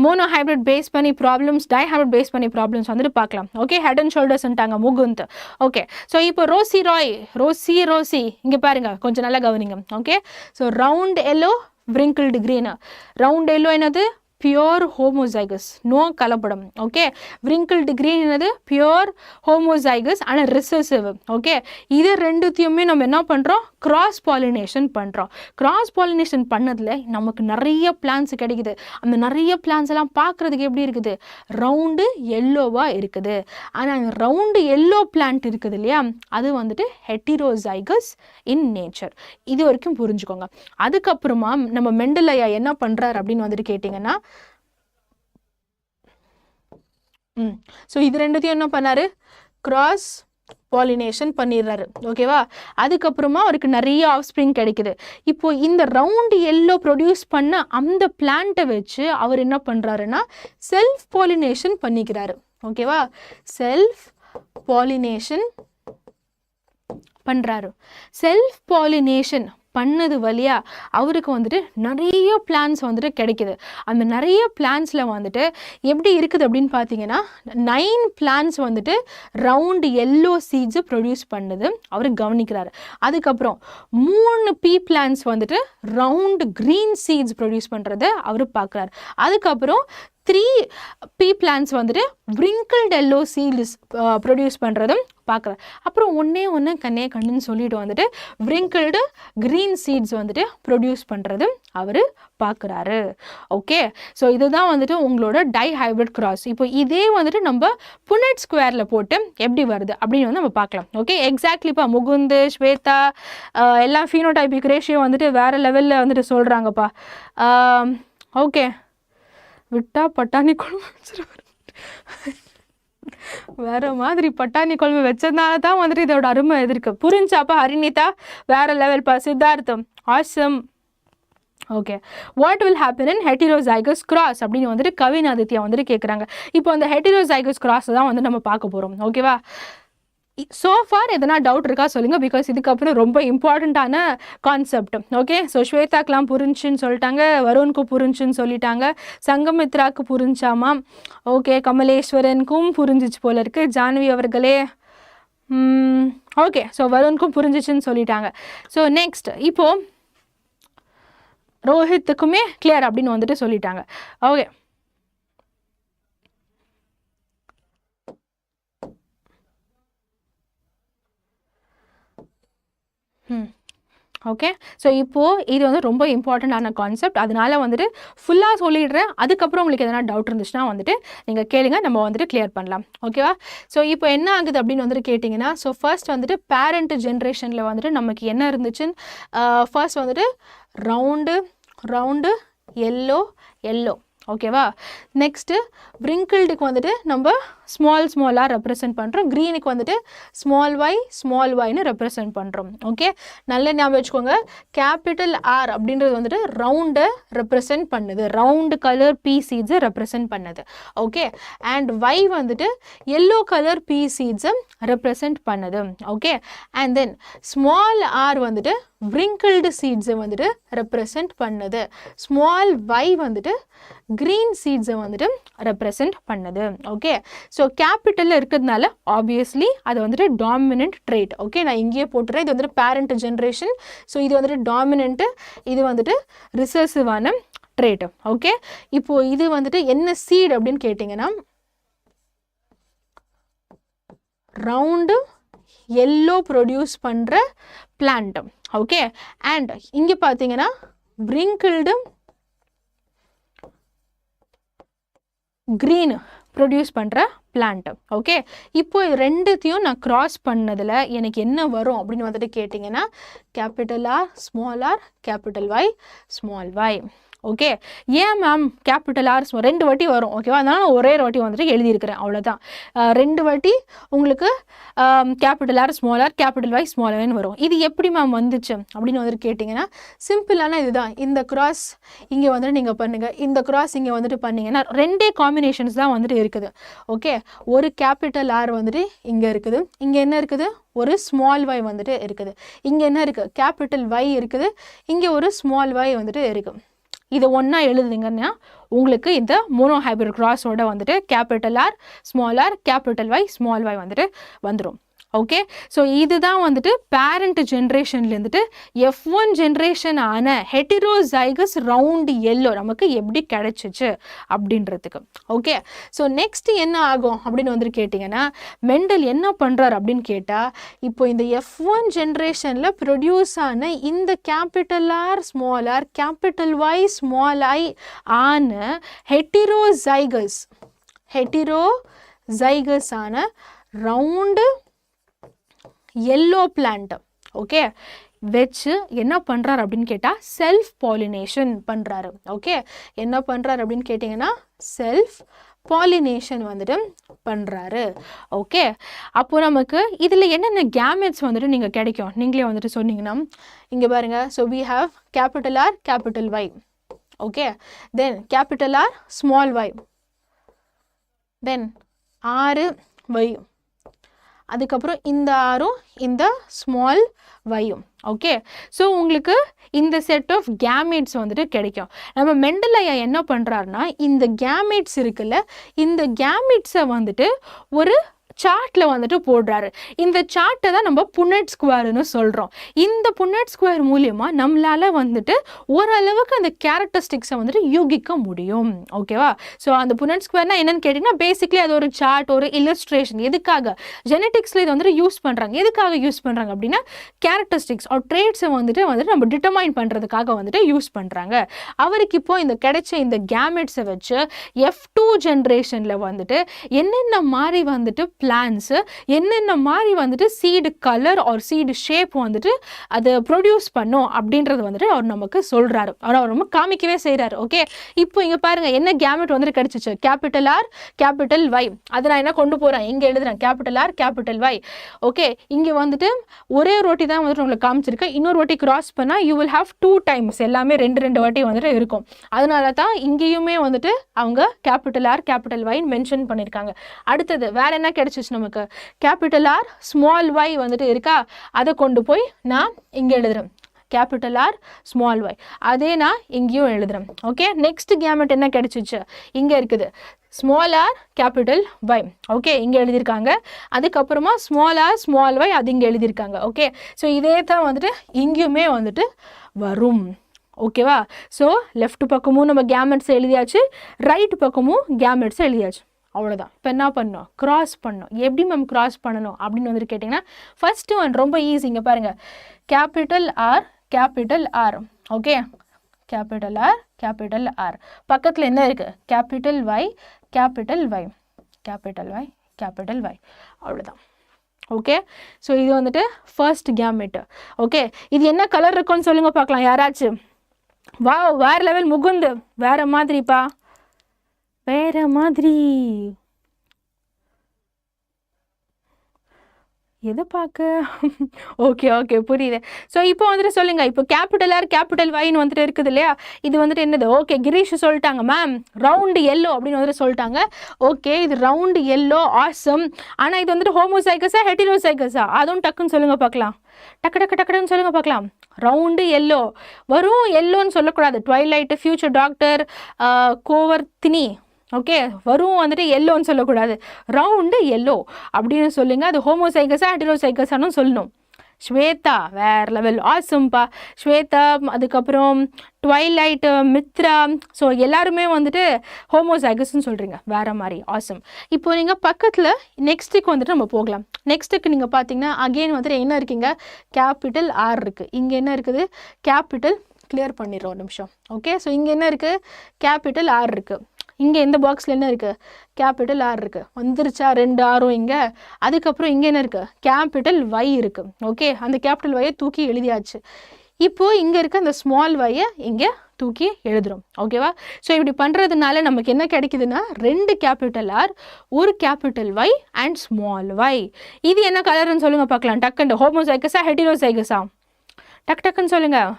மோனோ ஹைப்ரிட் பேஸ் பண்ணி ப்ராப்ளம்ஸ், டை ஹைப்ரிட் பேஸ் பண்ணி ப்ராப்ளம்ஸ் வந்துட்டு பார்க்கலாம். ஓகே, ஹெட் அண்ட் ஷோல்டர்ஸ்ன்ட்டாங்க முகுந்த். ஓகே, ஸோ இப்போ ரோசி இங்கே பாருங்கள், கொஞ்சம் நல்லா கவனிங்க. Okay, so round yellow wrinkled green. Round yellow என்னது? பியோர் ஹோமோசைகஸ், நோ கலப்படம். ஓகே, wrinkled green என்னது? பியோர் ஹோமோசைகஸ் ஆனால் ரிசசிவ். ஓகே, இது ரெண்டுத்தையுமே நம்ம என்ன பண்ணுறோம்? கிராஸ் பாலினேஷன் பண்ணுறோம். கிராஸ் பாலினேஷன் பண்ணதில் நமக்கு நிறைய பிளான்ஸ் கிடைக்குது. அந்த நிறைய பிளான்ஸ் எல்லாம் பார்க்குறதுக்கு எப்படி இருக்குது? ரவுண்டு எல்லோவாக இருக்குது. ஆனால் ரவுண்டு எல்லோ பிளான்ட் இருக்குது இல்லையா, அது வந்துட்டு ஹெட்டிரோசைகஸ் இன் நேச்சர். இது வரைக்கும் புரிஞ்சுக்கோங்க. அதுக்கப்புறமா நம்ம மெண்டல் ஐயா என்ன பண்ணுறாரு அப்படின்னு வந்துட்டு கேட்டிங்கன்னா, ஸோ இது ரெண்டுத்தையும் என்ன பண்ணாரு? கிராஸ் பாலினேஷன் பண்ணிடுறாரு. ஓகேவா? அதுக்கப்புறமா அவருக்கு நிறைய ஆஃப் ஸ்ப்ரிங் கிடைக்குது. இப்போ இந்த ரவுண்ட் எல்லோ ப்ரொடியூஸ் பண்ண அந்த பிளான்ட்டை வச்சு அவர் என்ன பண்ணுறாருன்னா செல்ஃப் பாலினேஷன் பண்ணிக்கிறாரு. ஓகேவா? செல்ஃப் பாலினேஷன் பண்ணுறாரு. செல்ஃப் பாலினேஷன் பண்ணது வழியா அவருக்கு வந்துட்டு நிறைய பிளான்ஸ் வந்துட்டு கிடைக்குது. அந்த நிறைய பிளான்ஸில் வந்துட்டு எப்படி இருக்குது அப்படின்னு பார்த்தீங்கன்னா 9 பிளான்ஸ் வந்துட்டு ரவுண்ட் எல்லோ சீட்ஸை ப்ரொடியூஸ் பண்ணுது, அவர் கவனிக்கிறாரு. அதுக்கப்புறம் 3 பீ பிளான்ஸ் வந்துட்டு ரவுண்ட் க்ரீன் சீட்ஸ் ப்ரொடியூஸ் பண்ணுறதை அவர் பார்க்குறாரு. அதுக்கப்புறம் 3 பீ பிளான்ஸ் வந்துட்டு wrinkled எல்லோ சீட்ஸ் ப்ரொடியூஸ் பண்ணுறதும் பார்க்குறாரு. அப்புறம் ஒன்று கண்ணுன்னு சொல்லிட்டு வந்துட்டு wrinkled க்ரீன் சீட்ஸ் வந்துட்டு ப்ரொடியூஸ் பண்ணுறதும் அவர் பார்க்குறாரு. ஓகே, ஸோ இதுதான் வந்துட்டு உங்களோட டை ஹைப்ரிட் கிராஸ். இப்போ இதே வந்துட்டு நம்ம புனெட் ஸ்கொயரில் போட்டு எப்படி வருது அப்படின்னு வந்து நம்ம பார்க்கலாம். ஓகே, எக்ஸாக்ட்லிப்பா முகுந்த், ஸ்வேதா எல்லாம் ஃபீனோடைபிக் ரேஷியோ வந்துட்டு வேறு லெவலில் வந்துட்டு சொல்கிறாங்கப்பா. ஓகே, விட்டா பட்டாணி குழம்பு வச்சுருவாரு. வேற மாதிரி பட்டாணி குழம்பு வச்சதுனால தான் வந்துட்டு இதோட அருமை எதிர்க்கு. புரிஞ்சாப்பா? ஹரிணிதா வேற லெவல்ப்பா. சித்தார்த்தம் awesome. Okay, what will happen in heterozygous cross அப்படின்னு வந்துட்டு கவின் ஆதித்யா வந்துட்டு கேட்குறாங்க. இப்போ அந்த ஹெட்டிரோசைகஸ் கிராஸ் தான் வந்து நம்ம பார்க்க போகிறோம். ஓகேவா? ஸோ ஃபார் எதனா டவுட் இருக்கா சொல்லுங்கள், பிகாஸ் இதுக்கப்புறம் ரொம்ப இம்பார்ட்டண்ட்டான கான்செப்ட். ஓகே, ஸோ ஸ்வேதாக்கெலாம் புரிஞ்சுன்னு சொல்லிட்டாங்க, வருணுக்கு புரிஞ்சுன்னு சொல்லிட்டாங்க, சங்கமித்ராவுக்கு புரிஞ்சாமா? ஓகே, கமலேஸ்வரனுக்கும் புரிஞ்சிச்சு போல இருக்குது. ஜான்வி அவர்களே ஓகே, ஸோ வருணுக்கும் புரிஞ்சிச்சுன்னு சொல்லிட்டாங்க. ஸோ நெக்ஸ்ட் இப்போது ரோஹித்துக்குமே கிளியர் அப்படின்னு வந்துட்டு சொல்லிட்டாங்க. ஓகே, ஓகே, ஸோ இப்போது இது வந்து ரொம்ப இம்பார்ட்டண்ட்டான கான்செப்ட், அதனால வந்துட்டு ஃபுல்லாக சொல்லிடுறேன். அதுக்கப்புறம் உங்களுக்கு எதனா டவுட் இருந்துச்சுன்னா வந்துட்டு நீங்கள் கேளுங்க, நம்ம வந்துட்டு கிளியர் பண்ணலாம். ஓகேவா? ஸோ இப்போ என்ன ஆகுது அப்படின்னு வந்துட்டு கேட்டிங்கன்னா, ஸோ ஃபர்ஸ்ட் வந்துட்டு பேரண்ட் ஜென்ரேஷனில் வந்துட்டு நமக்கு என்ன இருந்துச்சுன்னு ஃபர்ஸ்ட் வந்துட்டு ரவுண்டு எல்லோ. ஓகேவா? நெக்ஸ்ட்டு wrinkledக்கு வந்துட்டு நம்ம ஸ்மாலாக ரெப்ரசன்ட் பண்ணுறோம். க்ரீனுக்கு வந்துட்டு ஸ்மால் ஒய்னு ரெப்ரசன்ட் பண்ணுறோம். ஓகே, நல்ல ஞாபகம் வச்சுக்கோங்க. கேபிட்டல் ஆர் அப்படின்றது வந்துட்டு ரவுண்டை ரெப்ரசன்ட் பண்ணுது, ரவுண்டு கலர் பீ சீட்ஸை ரெப்ரசன்ட் பண்ணுது. ஓகே, அண்ட் ஒய் வந்துட்டு எல்லோ கலர் பீ சீட்ஸை ரெப்ரசன்ட் பண்ணுது. Okay, and then small R வந்துட்டு wrinkled சீட்ஸை வந்துட்டு ரெப்ரசன்ட் பண்ணுது. ஸ்மால் ஒய் வந்துட்டு க்ரீன் சீட்ஸை வந்துட்டு ரெப்ரசன்ட் பண்ணுது. ஓகே, ஸோ கேபிட்டலில் இருக்கிறதுனால ஆப்வியஸ்லி அது வந்துட்டு டாமினன்ட் ட்ரேட். ஓகே, நான் இங்கேயே போட்டுறேன். இது வந்துட்டு பேரண்ட் ஜென்ரேஷன். ஸோ இது வந்துட்டு டாமினன்ட்டு, இது வந்துட்டு ரிசர்சிவான ட்ரேட். ஓகே, இப்போ இது வந்துட்டு என்ன சீட் அப்படின்னு கேட்டிங்கன்னா ரவுண்டு எல்லோ ப்ரொடியூஸ் பண்ணுற பிளான்ட். ஓகே, அண்ட் இங்கே பார்த்தீங்கன்னா பிரிங்கிள்டு க்ரீன் ப்ரொடியூஸ் பண்ணுற பிளான்ட். ஓகே, இப்போ ரெண்டுத்தையும் நான் கிராஸ் பண்ணதில் எனக்கு என்ன வரும் அப்படின்னு வந்துட்டு கேட்டிங்கன்னா capital R small R capital Y small Y. Okay, ஏன் மேம் கேபிட்டல் ஆர் ரெண்டு வாட்டி வரும்? ஓகேவா, அதனால ஒரே வாட்டி வந்துட்டு எழுதியிருக்கிறேன், அவ்வளோதான். ரெண்டு வாட்டி உங்களுக்கு capital R small R capital Y small ஒய்னு வரும். இது எப்படி மேம் வந்துச்சு அப்படின்னு வந்துட்டு கேட்டிங்கன்னா சிம்பிளான இதுதான். இந்த கிராஸ் இங்கே வந்துட்டு நீங்கள் பண்ணுங்கள், இந்த கிராஸ் இங்கே வந்துட்டு பண்ணிங்கன்னா ரெண்டே காம்பினேஷன்ஸ் தான் வந்துட்டு இருக்குது. ஓகே, ஒரு கேபிட்டல் ஆர் வந்துட்டு இங்கே இருக்குது, இங்கே என்ன இருக்குது ஒரு ஸ்மால் ஒய் வந்துட்டு இருக்குது, இங்கே என்ன இருக்குது கேபிட்டல் ஒய் இருக்குது, இங்கே ஒரு ஸ்மால் ஒய் வந்துட்டு இருக்குது. இதை ஒன்றா எழுதுங்கன்னா உங்களுக்கு இந்த மோனோ ஹைபிரிட் கிராஸோட வந்துட்டு capital R small R capital Y small Y வந்துட்டு வந்துடும். ஓகே, ஸோ இதுதான் வந்துட்டு பேரண்ட் ஜென்ரேஷன்லேருந்துட்டு F1 ஜென்ரேஷன் ஆன ஹெட்டிரோசைகஸ் ரவுண்டு எல்லோ நமக்கு எப்படி கிடைச்சிச்சு அப்படின்றதுக்கு. ஓகே, ஸோ நெக்ஸ்ட் என்ன ஆகும் அப்படின்னு வந்துட்டு கேட்டிங்கன்னா மெண்டல் என்ன பண்ணுறார் அப்படின்னு கேட்டால் இப்போ இந்த F1 ஜென்ரேஷனில் ப்ரொடியூஸ் ஆன இந்த capital R small R capital Y small I ஆன ஹெட்டிரோசைகஸ் ஆன ரவுண்டு எல்லோ பிளான்ட். ஓகே, வச்சு என்ன பண்ணுறாரு அப்படின்னு கேட்டால் செல்ஃப் பாலினேஷன் பண்ணுறாரு. ஓகே, என்ன பண்ணுறாரு அப்படின்னு கேட்டிங்கன்னா செல்ஃப் பாலினேஷன் வந்துட்டு பண்ணுறாரு. ஓகே, அப்போது நமக்கு இதில் என்னென்ன கேமெட்ஸ் வந்துட்டு நீங்கள் கிடைக்கும் நீங்களே வந்துட்டு சொன்னீங்கன்னா இங்கே பாருங்கள். So we have capital R capital Y. Okay, then capital R small Y, then ஆறு ஒய், அதுக்கப்புறம் இந்த ஆரும் இந்த ஸ்மால் ஒய்யும். ஓகே, ஸோ உங்களுக்கு இந்த செட் ஆஃப் கேமெட்ஸ் வந்துட்டு கிடைக்கும். நம்ம மெண்டல் ஐயா என்ன பண்ணுறாருனா இந்த கேமெட்ஸ் இருக்குல்ல, இந்த கேமெட்ஸை வந்துட்டு ஒரு சார்ட்டில் வந்துட்டு போடுறாரு. இந்த சார்ட்டை தான் நம்ம புன்னட் ஸ்கொயர்னு சொல்கிறோம். இந்த புன்னட் ஸ்கொயர் மூலியமாக நம்மளால் வந்துட்டு ஓரளவுக்கு அந்த கேரக்டரிஸ்டிக்ஸை வந்துட்டு யூகிக்க முடியும். ஓகேவா, ஸோ அந்த புன்னட் ஸ்கொயர்னா என்னன்னு கேட்டிங்கன்னா பேசிக்லி அது ஒரு சார்ட், ஒரு இல்லஸ்ட்ரேஷன். எதுக்காக ஜெனட்டிக்ஸில் இதை வந்துட்டு யூஸ் பண்ணுறாங்க, எதுக்காக யூஸ் பண்ணுறாங்க அப்படின்னா கேரக்டரிஸ்டிக்ஸ் ஆர் ட்ரேட்ஸை வந்துட்டு நம்ம டிட்டர்மைன் பண்ணுறதுக்காக வந்துட்டு யூஸ் பண்ணுறாங்க. அவருக்கு இப்போ இந்த கிடைச்ச இந்த கேமெட்ஸை வச்சு F2 ஜென்ரேஷனில் வந்துட்டு என்னென்ன மாதிரி வந்துட்டு பிளான்ஸு என்னென்ன மாதிரி வந்துட்டு seed colour or seed shape வந்துட்டு அதை ப்ரொடியூஸ் பண்ணும் அப்படின்றது வந்துட்டு அவர் நமக்கு சொல்கிறாரு, அவர் நம்ம காமிக்கவே செய்கிறாரு. ஓகே, இப்போ இங்கே பாருங்கள் என்ன கேமெட் வந்துட்டு கிடச்சிச்சு கேபிட்டல் ஆர் கேபிட்டல் ஒய். அதை நான் என்ன கொண்டு போகிறேன் இங்கே எழுதுறேன் capital R capital Y. Okay, இங்கே வந்துட்டு ஒரே வாட்டி தான் வந்துட்டு உங்களுக்கு காமிச்சிருக்கேன், இன்னொரு வாட்டி கிராஸ் பண்ணால் யூ வில் ஹாவ் 2 டைம்ஸ், எல்லாமே ரெண்டு வாட்டி வந்துட்டு இருக்கும். அதனால தான் இங்கேயுமே வந்துட்டு அவங்க கேபிட்டல் ஆர் கேபிட்டல் ஒய்ன்னு மென்ஷன் பண்ணியிருக்காங்க. அடுத்தது வேற என்ன கிடைச்சிச்சு நமக்கு கேபிட்டல் ஆர் ஸ்மால் ஒய் வந்துட்டு இருக்கா, அதை கொண்டு போய் நான் இங்கே எழுதுறேன் கேபிட்டல் ஆர் ஸ்மால் ஒய், அதே நான் இங்கேயும் எழுதுறேன். ஓகே, நெக்ஸ்ட் கேமெட் என்ன கிடைச்சிச்சு இங்கே இருக்குது small R capital Y. Okay, இங்கே எழுதியிருக்காங்க. அதுக்கப்புறமா ஸ்மால் ஆர் ஸ்மால் ஒய் அது இங்கே எழுதியிருக்காங்க. ஓகே, ஸோ இதே தான் வந்துட்டு இங்கேயுமே வந்துட்டு வரும். ஓகேவா, ஸோ லெஃப்ட் பக்கமும் நம்ம கேமெட்ஸ் எழுதியாச்சு, ரைட் பக்கமும் கேமெட்ஸ் எழுதியாச்சு, அவ்வளோதான். இப்போ என்ன பண்ணணும் கிராஸ் பண்ணணும். எப்படி மேம் கிராஸ் பண்ணணும் அப்படின்னு வந்துட்டு கேட்டிங்கன்னா ஃபர்ஸ்ட் ஒன் ரொம்ப ஈஸி. இங்கே பாருங்கள் capital R capital R. Okay, capital R capital R பக்கத்தில் என்ன இருக்குது capital Y capital Y capital Y capital Y, அவ்வளோதான். ஓகே, ஸோ இது வந்துட்டு ஃபர்ஸ்ட் கேமெட்டு. ஓகே, இது என்ன கலர் இருக்குன்னு சொல்லுங்கள் பார்க்கலாம் யாராச்சும். வா, வேறு லெவல் முகுந்து, வேறு மாதிரிப்பா, வேற மாதிரி. எதை பார்க்க? ஓகே ஓகே புரியுது. ஸோ இப்போ வந்துட்டு சொல்லுங்கள், இப்போ கேபிட்டல் ஆர் கேபிட்டல் ஒய்ன்னு வந்துட்டு இருக்குது இல்லையா, இது வந்துட்டு என்னது? ஓகே, கிரீஷ் சொல்லிட்டாங்க மேம் ரவுண்டு எல்லோ அப்படின்னு வந்துட்டு சொல்லிட்டாங்க. ஓகே, இது ரவுண்டு எல்லோ ஆசம். ஆனால் இது வந்துட்டு ஹோமோசைகஸா ஹெட்டிரோசைகஸா அதுவும் டக்குன்னு சொல்லுங்கள் பார்க்கலாம். டக்குன்னு சொல்லுங்கள் பார்க்கலாம். ரவுண்டு எல்லோ வரும், எல்லோன்னு சொல்லக்கூடாது. ட்வைலைட்டு, ஃபியூச்சர் டாக்டர், கோவர்த்தினி. ஓகே, வரும் வந்துட்டு எல்லோன்னு சொல்லக்கூடாது, ரவுண்டு எல்லோ அப்படின்னு சொல்லுங்கள். அது ஹோமோசைகஸா ஹெட்டிரோசைகஸானு சொல்லணும். ஸ்வேதா வேற லெவல், ஆசம்பா. ஸ்வேதா, அதுக்கப்புறம் ட்வைலைட், மித்ரா. ஸோ எல்லாருமே வந்துட்டு ஹோமோசைகஸ்ன்னு சொல்கிறீங்க, வேறு மாதிரி, ஆசம். இப்போ நீங்கள் பக்கத்தில் நெக்ஸ்ட்டுக்கு வந்துட்டு நம்ம போகலாம். நெக்ஸ்ட்டுக்கு நீங்கள் பார்த்தீங்கன்னா அகெயின் வந்துட்டு என்ன இருக்கீங்க, கேபிட்டல் ஆர் இருக்குது. இங்கே என்ன இருக்குது, கேபிட்டல், கிளியர் பண்ணிடுறோம் ஒரு நிமிஷம். ஓகே, ஸோ இங்கே என்ன இருக்குது, கேபிட்டல் ஆர் இருக்குது. இங்கே இந்த பாக்ஸில் என்ன இருக்குது, கேபிட்டல் ஆர் இருக்குது. வந்துருச்சா 2 ஆரும் இங்கே. அதுக்கப்புறம் இங்கே என்ன இருக்குது, கேபிட்டல் ஒய் இருக்குது. ஓகே, அந்த கேபிட்டல் ஒய்யை தூக்கி எழுதியாச்சு. இப்போது இங்கே இருக்க அந்த ஸ்மால் ஒய்யை இங்கே தூக்கி எழுதுகிறோம். ஓகேவா? ஸோ இப்படி பண்ணுறதுனால நமக்கு என்ன கிடைக்குதுன்னா 2 கேபிட்டல் ஆர், ஒரு capital Y and small Y. இது என்ன கலர்னு சொல்லுங்கள் பார்க்கலாம். டக்குன்னு ஹோமோசைகஸா ஹெட்டிரோசைகஸா? டக்குன்னு சொல்லுங்கள்.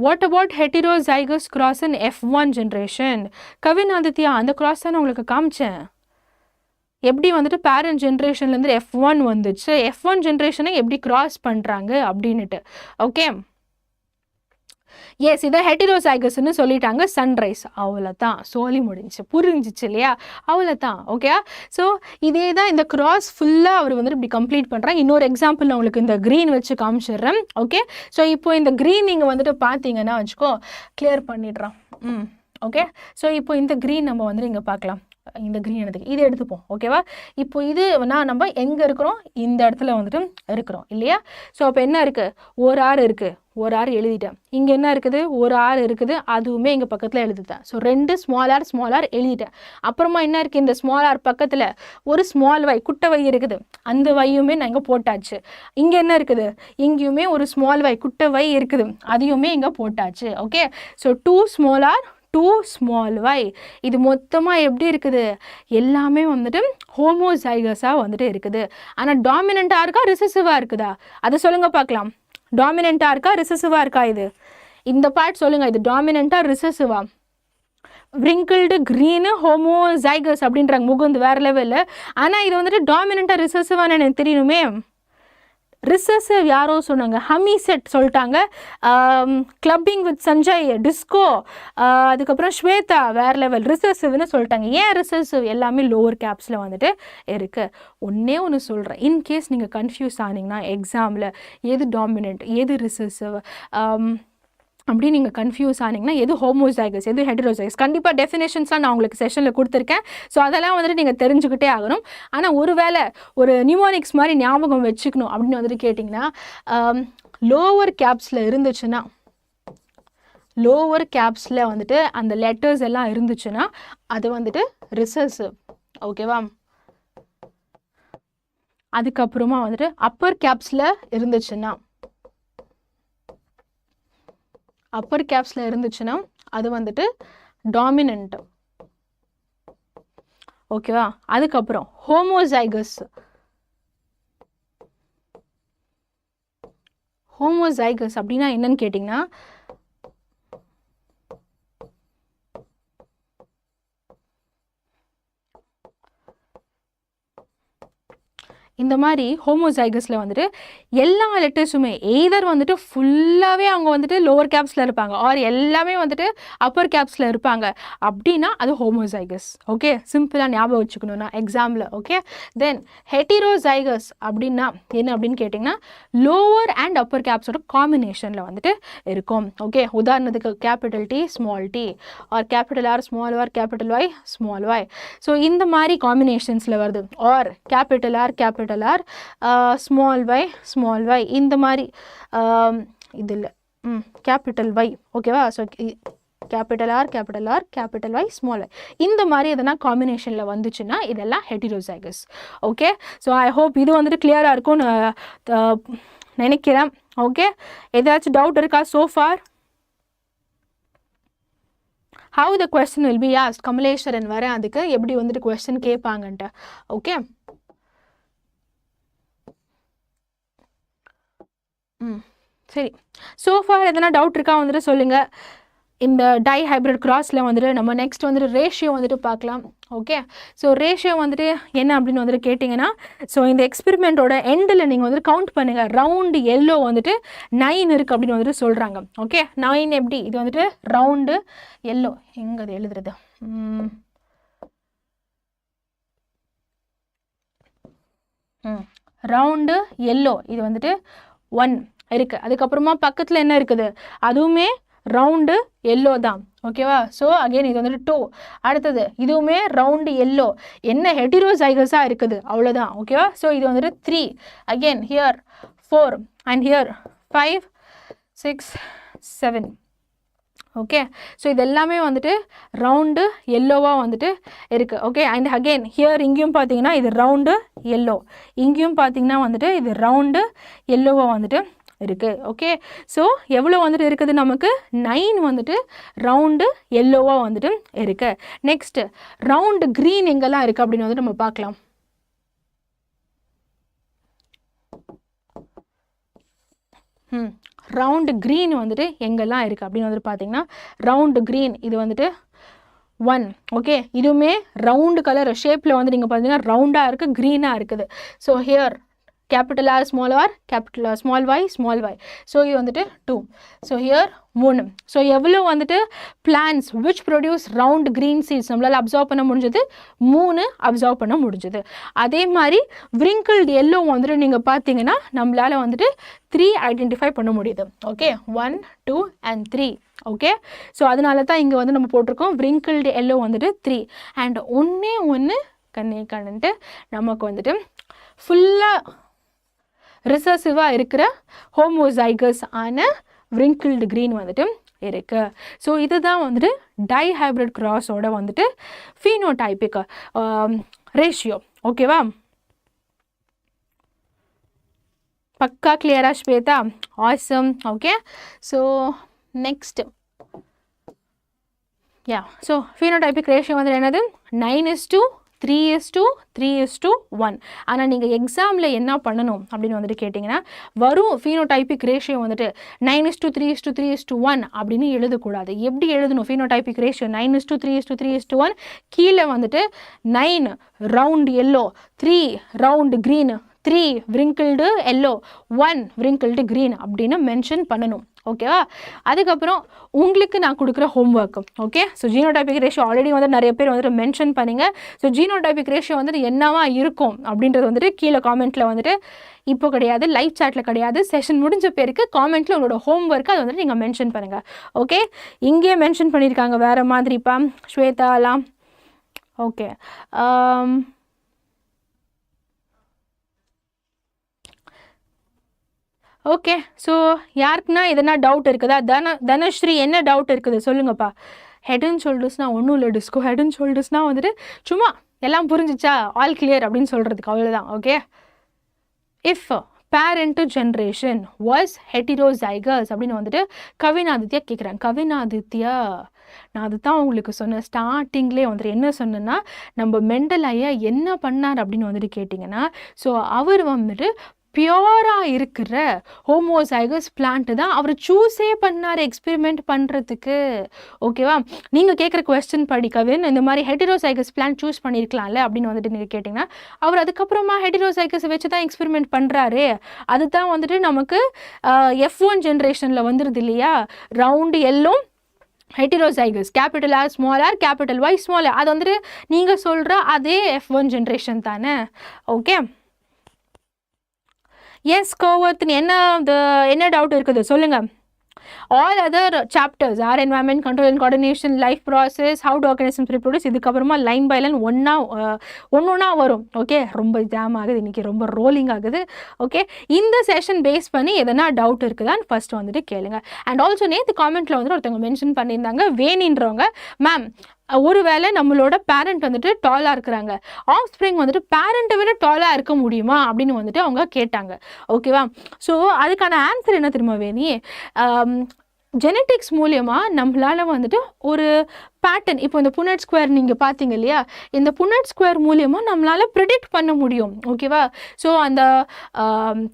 What about heterozygous cross in F1 generation? Kavin Aditya, அந்த கிராஸ் தான் உங்களுக்கு காமிச்சேன். எப்படி வந்துட்டு பேரண்ட் ஜென்ரேஷன்லேருந்து F1 வந்துச்சு, F1 ஜென்ரேஷனை எப்படி கிராஸ் பண்ணுறாங்க அப்படின்னுட்டு. ஓகே, எஸ், இதை ஹெட்டிரோசைகஸ்ன்னு சொல்லிட்டாங்க. சன்ரைஸ், அவ்வளோதான், சொல்லி முடிஞ்சு, புரிஞ்சிச்சு இல்லையா? அவ்வளோதான். ஓகே, ஸோ இதே தான் இந்த கிராஸ் ஃபுல்லாக அவர் வந்துட்டு இப்படி கம்ப்ளீட் பண்ணுறாங்க. இன்னொரு எக்ஸாம்பிள் நான் உங்களுக்கு இந்த க்ரீன் வச்சு காமிச்சிடுறேன். ஓகே, ஸோ இப்போ இந்த க்ரீன் நீங்கள் வந்துட்டு பார்த்தீங்கன்னா வச்சுக்கோ, கிளியர் பண்ணிடுறோம். ஓகே, ஸோ இப்போ இந்த க்ரீன் நம்ம வந்துட்டு இங்கே பார்க்கலாம். இந்த க்ரீன் எடுத்துக்கு இது எடுத்துப்போம். ஓகேவா? இப்போ இது நம்ம எங்கே இருக்கிறோம், இந்த இடத்துல வந்துட்டு இருக்கிறோம் இல்லையா? ஸோ அப்போ என்ன இருக்குது, ஒரு ஆறு இருக்குது, ஒரு ஆறு எழுதிட்டேன். இங்கே என்ன இருக்குது, ஒரு ஆறு இருக்குது, அதுவுமே இங்கே பக்கத்தில் எழுதிட்டேன். ஸோ 2 ஸ்மால் ஆர் எழுதிட்டேன். அப்புறமா என்ன இருக்குது, இந்த ஸ்மால் ஆர் பக்கத்தில் ஒரு ஸ்மால் வை, குட்டை வை இருக்குது, அந்த வையுமே நான் இங்கே போட்டாச்சு. இங்கே என்ன இருக்குது, இங்கேயுமே ஒரு ஸ்மால் வை, குட்டை வை இருக்குது, அதையுமே இங்கே போட்டாச்சு. Okay, so 2 small R 2 small Y. இது மொத்தமாக எப்படி இருக்குது, எல்லாமே வந்துட்டு ஹோமோசைகஸாக வந்துட்டு இருக்குது. ஆனால் டாமினண்ட்டாக இருக்கா ரிசசிவாக இருக்குதா, அதை சொல்லுங்கள் பார்க்கலாம். டாமினண்ட்டாக இருக்கா ரிசசிவாக இருக்கா? இது இந்த பார்ட் சொல்லுங்கள், இது டாமினண்ட்டாக ரிசசிவா? wrinkled green ஹோமோசைகஸ் அப்படின்றாங்க, முகுந்து வேறு லெவலில். ஆனால் இது வந்துட்டு டாமினண்ட்டாக ரிசசிவான்னு எனக்கு தெரியணுமே. ரிசசிவ் யாரோ சொன்னாங்க, ஹமிசெட் சொல்லிட்டாங்க, கிளப்பிங் வித் சஞ்சய், டிஸ்கோ, அதுக்கப்புறம் ஸ்வேதா வேறு லெவல், ரிசசிவ்னு சொல்லிட்டாங்க. ஏன் ரிசசிவ், எல்லாமே லோவர் கேப்ஸில் வந்துட்டு இருக்குது. ஒன்று சொல்கிறேன், இன்கேஸ் நீங்கள் கன்ஃபியூஸ் ஆனீங்கன்னா எக்ஸாமில் எது டாமினண்ட் எது ரிசசிவ் அப்படி நீங்கள் கன்ஃபியூஸ் ஆனீங்கன்னா எது ஹோமோசைகஸ் எது ஹெட்டிரோசைகஸ், கண்டிப்பாக டெஃபினேஷன்ஸ்லாம் நான் உங்களுக்கு செஷனில் கொடுத்துருக்கேன். ஸோ அதெல்லாம் வந்துட்டு நீங்கள் தெரிஞ்சுக்கிட்டே ஆகணும். ஆனால் ஒருவேளை ஒரு நியூமானிக்ஸ் மாதிரி ஞாபகம் வச்சுக்கணும் அப்படின்னு வந்துட்டு கேட்டிங்கன்னா, லோவர் கேப்ஸில் இருந்துச்சுன்னா, லோவர் கேப்ஸில் வந்துட்டு அந்த லெட்டர்ஸ் எல்லாம் இருந்துச்சுன்னா அது வந்துட்டு ரிசசிவ். ஓகேவா? அதுக்கப்புறமா வந்துட்டு அப்பர் கேப்ஸில் இருந்துச்சுன்னா, அப்பர் கேப்ஸில் இருந்துச்சுன்னா அது வந்துட்டு டாமினண்ட். ஓகேவா? அதுக்கப்புறம் ஹோமோசைகஸ், ஹோமோசைகஸ் அப்படின்னா என்னன்னு கேட்டிங்கன்னா, இந்த மாதிரி ஹோமோசைகஸில் வந்துட்டு எல்லா லெட்டர்ஸுமே எய்தர் வந்துட்டு ஃபுல்லாகவே அவங்க வந்துட்டு லோவர் கேப்ஸில் இருப்பாங்க, ஆர் எல்லாமே வந்துட்டு அப்பர் கேப்ஸில் இருப்பாங்க. அப்படின்னா அது ஹோமோசைகஸ். ஓகே, சிம்பிளாக ஞாபகம் வச்சுக்கணும்னா எக்ஸாமில். ஓகே, தென் ஹெட்டிரோசைகஸ் அப்படின்னா என்ன அப்படின்னு கேட்டிங்கன்னா, லோவர் அண்ட் அப்பர் கேப்ஸோட காம்பினேஷனில் வந்துட்டு இருக்கும். ஓகே, உதாரணத்துக்கு capital T small T, R capital R small R capital Y small Y. So இந்த மாதிரி காம்பினேஷன்ஸில் வருது. R capital R small Y இந்த மாதிரி இதில் கேபிட்டல் ஒய். ஓகேவா? So capital R capital Y small Y இந்த மாதிரி எதனா காம்பினேஷனில் வந்துச்சுன்னா இதெல்லாம் heterozygous. Okay, so I hope இது வந்துட்டு கிளியராக இருக்கும்னு நினைக்கிறேன். ஓகே, ஏதாச்சும் டவுட் இருக்கா so far? How the question will be asked, Kamaleswaran வரேன், அதுக்கு எப்படி வந்துட்டு கொஸ்டின் கேட்பாங்கன்ட்டு. ஓகே, சரி, சோஃபார் எதனா டவுட் இருக்கா வந்துட்டு சொல்லுங்கள். இந்த டை ஹைப்ரிட் கிராஸில் வந்துட்டு நம்ம நெக்ஸ்ட் வந்துட்டு ரேஷியோ வந்துட்டு பார்க்கலாம். ஓகே, ஸோ ரேஷியோ வந்துட்டு என்ன அப்படின்னு வந்துட்டு கேட்டிங்கன்னா, ஸோ இந்த எக்ஸ்பெரிமெண்ட்டோட எண்டில் நீங்கள் வந்துட்டு கவுண்ட் பண்ணுங்கள், ரவுண்டு எல்லோ வந்துட்டு 9 இருக்குது அப்படின்னு வந்துட்டு சொல்கிறாங்க. ஓகே, 9 எப்படி, இது வந்துட்டு ரவுண்டு எல்லோ, எங்கே அது எழுதுறது, ரவுண்டு எல்லோ, இது வந்துட்டு 1 இருக்குது. அதுக்கப்புறமா பக்கத்தில் என்ன இருக்குது, அதுவுமே ரவுண்டு எல்லோ தான். ஓகேவா? ஸோ அகெயின் இது வந்துட்டு 2. அடுத்தது இதுவுமே ரவுண்டு எல்லோ, என்ன ஹெட்டிரோசைகஸாக இருக்குது அவ்வளோதான். ஓகேவா? ஸோ இது வந்துட்டு 3. Again here 4 and here 5 6 7. Okay, so இது எல்லாமே வந்துட்டு ரவுண்டு எல்லோவாக வந்துட்டு இருக்குது. ஓகே, அண்ட் அகெயின் ஹியர் இங்கேயும் பார்த்தீங்கன்னா இது ரவுண்டு எல்லோ, இங்கேயும் பார்த்தீங்கன்னா வந்துட்டு இது ரவுண்டு எல்லோவாக வந்துட்டு இருக்குது. ஓகே, ஸோ எவ்வளோ வந்துட்டு இருக்குது, நமக்கு 9 வந்துட்டு ரவுண்டு எல்லோவாக வந்துட்டு இருக்குது. நெக்ஸ்ட்டு ரவுண்டு க்ரீன் எங்கெல்லாம் இருக்குது அப்படின்னு வந்துட்டு நம்ம பார்க்கலாம். ரவுண்டு க்ரீன் வந்துட்டு எங்கெல்லாம் இருக்குது அப்படின்னு வந்துட்டு பார்த்தீங்கன்னா, ரவுண்டு க்ரீன் இது வந்துட்டு 1. ஓகே, இதுவுமே ரவுண்டு கலர் ஷேப்பில் வந்து நீங்கள் பார்த்தீங்கன்னா ரவுண்டாக இருக்குது, க்ரீனாக இருக்குது. So here capital R small r, capital R small y small y. So இது வந்துட்டு 2. So here 3. ஸோ எவ்வளோ வந்துட்டு plants which produce round green seeds நம்மளால் அப்சர்வ் பண்ண முடிஞ்சது, 3 அப்சர்வ் பண்ண முடிஞ்சது. அதே மாதிரி wrinkled yellow வந்துட்டு நீங்கள் பார்த்தீங்கன்னா நம்மளால் வந்துட்டு 3 ஐடென்டிஃபை பண்ண முடியுது. Okay, 1 2 and 3. ஓகே, ஸோ அதனால தான் இங்கே வந்து நம்ம போட்டிருக்கோம் wrinkled yellow வந்துட்டு 3. அண்ட் ஒன்று கண்ணுட்டு நமக்கு வந்துட்டு ஃபுல்லாக ரிசர்சிவாக இருக்கிற ஹோமோசைகஸ் ஆன wrinkled green வந்துட்டு இருக்குது. ஸோ இதுதான் வந்துட்டு டைஹைப்ரிட் கிராஸோட வந்துட்டு ஃபீனோடைபிக் ரேஷியோ. ஓகேவா? பக்கா கிளியரா Shweta? Awesome. Okay, so next so phenotypic ratio வந்து என்னது, 9:3:3:1. ஆனால் நீங்கள் எக்ஸாமில் என்ன பண்ணணும் அப்படின்னு வந்துட்டு கேட்டிங்கன்னா, வரும் ஃபீனோடைபிக் ரேஷியோ வந்துட்டு 9:3:3:1 அப்படின்னு எழுதக்கூடாது. எப்படி எழுதணும் ஃபீனோடைபிக் ரேஷியோ 9:3:3:1? கீழே வந்துட்டு 9 round yellow, 3 round green, 3 wrinkled yellow, 1 wrinkled green அப்படின்னு மென்ஷன் பண்ணணும். ஓகேவா? அதுக்கப்புறம் உங்களுக்கு நான் கொடுக்குற homework. Okay, so genotypic ratio already வந்து நிறைய பேர் வந்துட்டு மென்ஷன் பண்ணிங்க. ஸோ ஜீனோடைபிக் ரேஷியோ வந்துட்டு என்னவா இருக்கும் அப்படின்றது வந்துட்டு கீழே காமெண்ட்டில் வந்துட்டு, இப்போ கிடையாது, லைவ் சாட்டில் கிடையாது, செஷன் முடிஞ்ச பேருக்கு காமெண்ட்டில் உங்களோட ஹோம்ஒர்க்கு அதை வந்துட்டு நீங்கள் மென்ஷன் பண்ணுங்கள். ஓகே, இங்கேயே மென்ஷன் பண்ணியிருக்காங்க வேறு மாதிரிப்பா ஸ்வேதாலாம். ஓகே, ஓகே, ஸோ யாருக்குன்னா எதனா டவுட் இருக்குதா? தனஸ்ரீ என்ன டவுட் இருக்குது சொல்லுங்கப்பா. ஹெட் அண்ட் ஷோல்டர்ஸ்னால் ஒன்றும் இல்லை டிஸ்கோ, ஹெட் அண்ட் ஷோல்டர்ஸ்னால் வந்துட்டு சும்மா எல்லாம் புரிஞ்சிச்சா, ஆல் கிளியர் அப்படின்னு சொல்கிறதுக்கு அவ்வளோதான். Okay, if parent generation was heterozygous அப்படின்னு வந்துட்டு கவினாதித்யா கேட்குறாங்க. கவினாதித்யா, நான் அதுதான் உங்களுக்கு சொன்னேன் ஸ்டார்டிங்லேயே வந்துட்டு என்ன சொன்னேன்னா, நம்ம மெண்டல் ஐயா என்ன பண்ணார் அப்படின்னு வந்துட்டு கேட்டிங்கன்னா, ஸோ அவர் வந்துட்டு பியூராக இருக்கிற ஹோமோசைகஸ் பிளான்ட்டு தான் அவர் சூஸே பண்ணார் எக்ஸ்பெரிமெண்ட் பண்ணுறதுக்கு. ஓகேவா? நீங்கள் கேட்குற கொஸ்டின் படிக்கவே இந்த மாதிரி ஹெட்டிரோசைகஸ் பிளான்ட் சூஸ் பண்ணியிருக்கலாம்ல அப்படின்னு வந்துட்டு நீங்கள் கேட்டிங்கன்னா, அவர் அதுக்கப்புறமா ஹெட்டிரோசைகஸை வச்சு தான் எக்ஸ்பெரிமெண்ட் பண்ணுறாரு. அதுதான் வந்துட்டு நமக்கு F1 ஜென்ரேஷனில் வந்துடுது இல்லையா, round yellow heterozygous, capital R small r capital Y small r. அது வந்துட்டு நீங்கள் சொல்கிற அதே F1 ஜென்ரேஷன் தானே. ஓகே, எஸ் கோவர்த்தன் என்ன டவுட் இருக்குது சொல்லுங்கள். All other chapters R environment, control and coordination, life process, how to organisations reproduce, இதுக்கப்புறமா லைன் பை லைன் ஒன்றா வரும். ஓகே, ரொம்ப ஜாம் ஆகுது இன்றைக்கி, ரொம்ப ரோலிங் ஆகுது. ஓகே, இந்த செஷன் பேஸ் பண்ணி எதனா டவுட் இருக்குதான்னு ஃபர்ஸ்ட் வந்துட்டு கேளுங்க. அண்ட் ஆல்சோ நேற்று காமெண்ட்டில் வந்துட்டு ஒருத்தவங்க மென்ஷன் பண்ணியிருந்தாங்க, வேணின்றவங்க, மேம் ஒருவேளை நம்மளோட பேரண்ட் வந்துட்டு டாலாக இருக்கிறாங்க, ஆஃப் ஸ்ப்ரிங் வந்துட்டு பேரண்ட்டை விட டாலாக இருக்க முடியுமா அப்படின்னு வந்துட்டு அவங்க கேட்டாங்க. ஓகேவா? ஸோ அதுக்கான ஆன்சர் என்ன தெரியுமா வேணி, ஜெனட்டிக்ஸ் மூலியமாக நம்மளால் வந்துட்டு ஒரு பேட்டர்ன், இப்போ இந்த புன்னட் ஸ்கொயர் நீங்கள் பார்த்தீங்க இல்லையா, இந்த புன்னட் ஸ்கொயர் மூலியமாக நம்மளால் ப்ரிடிக்ட் பண்ண முடியும். ஓகேவா? ஸோ அந்த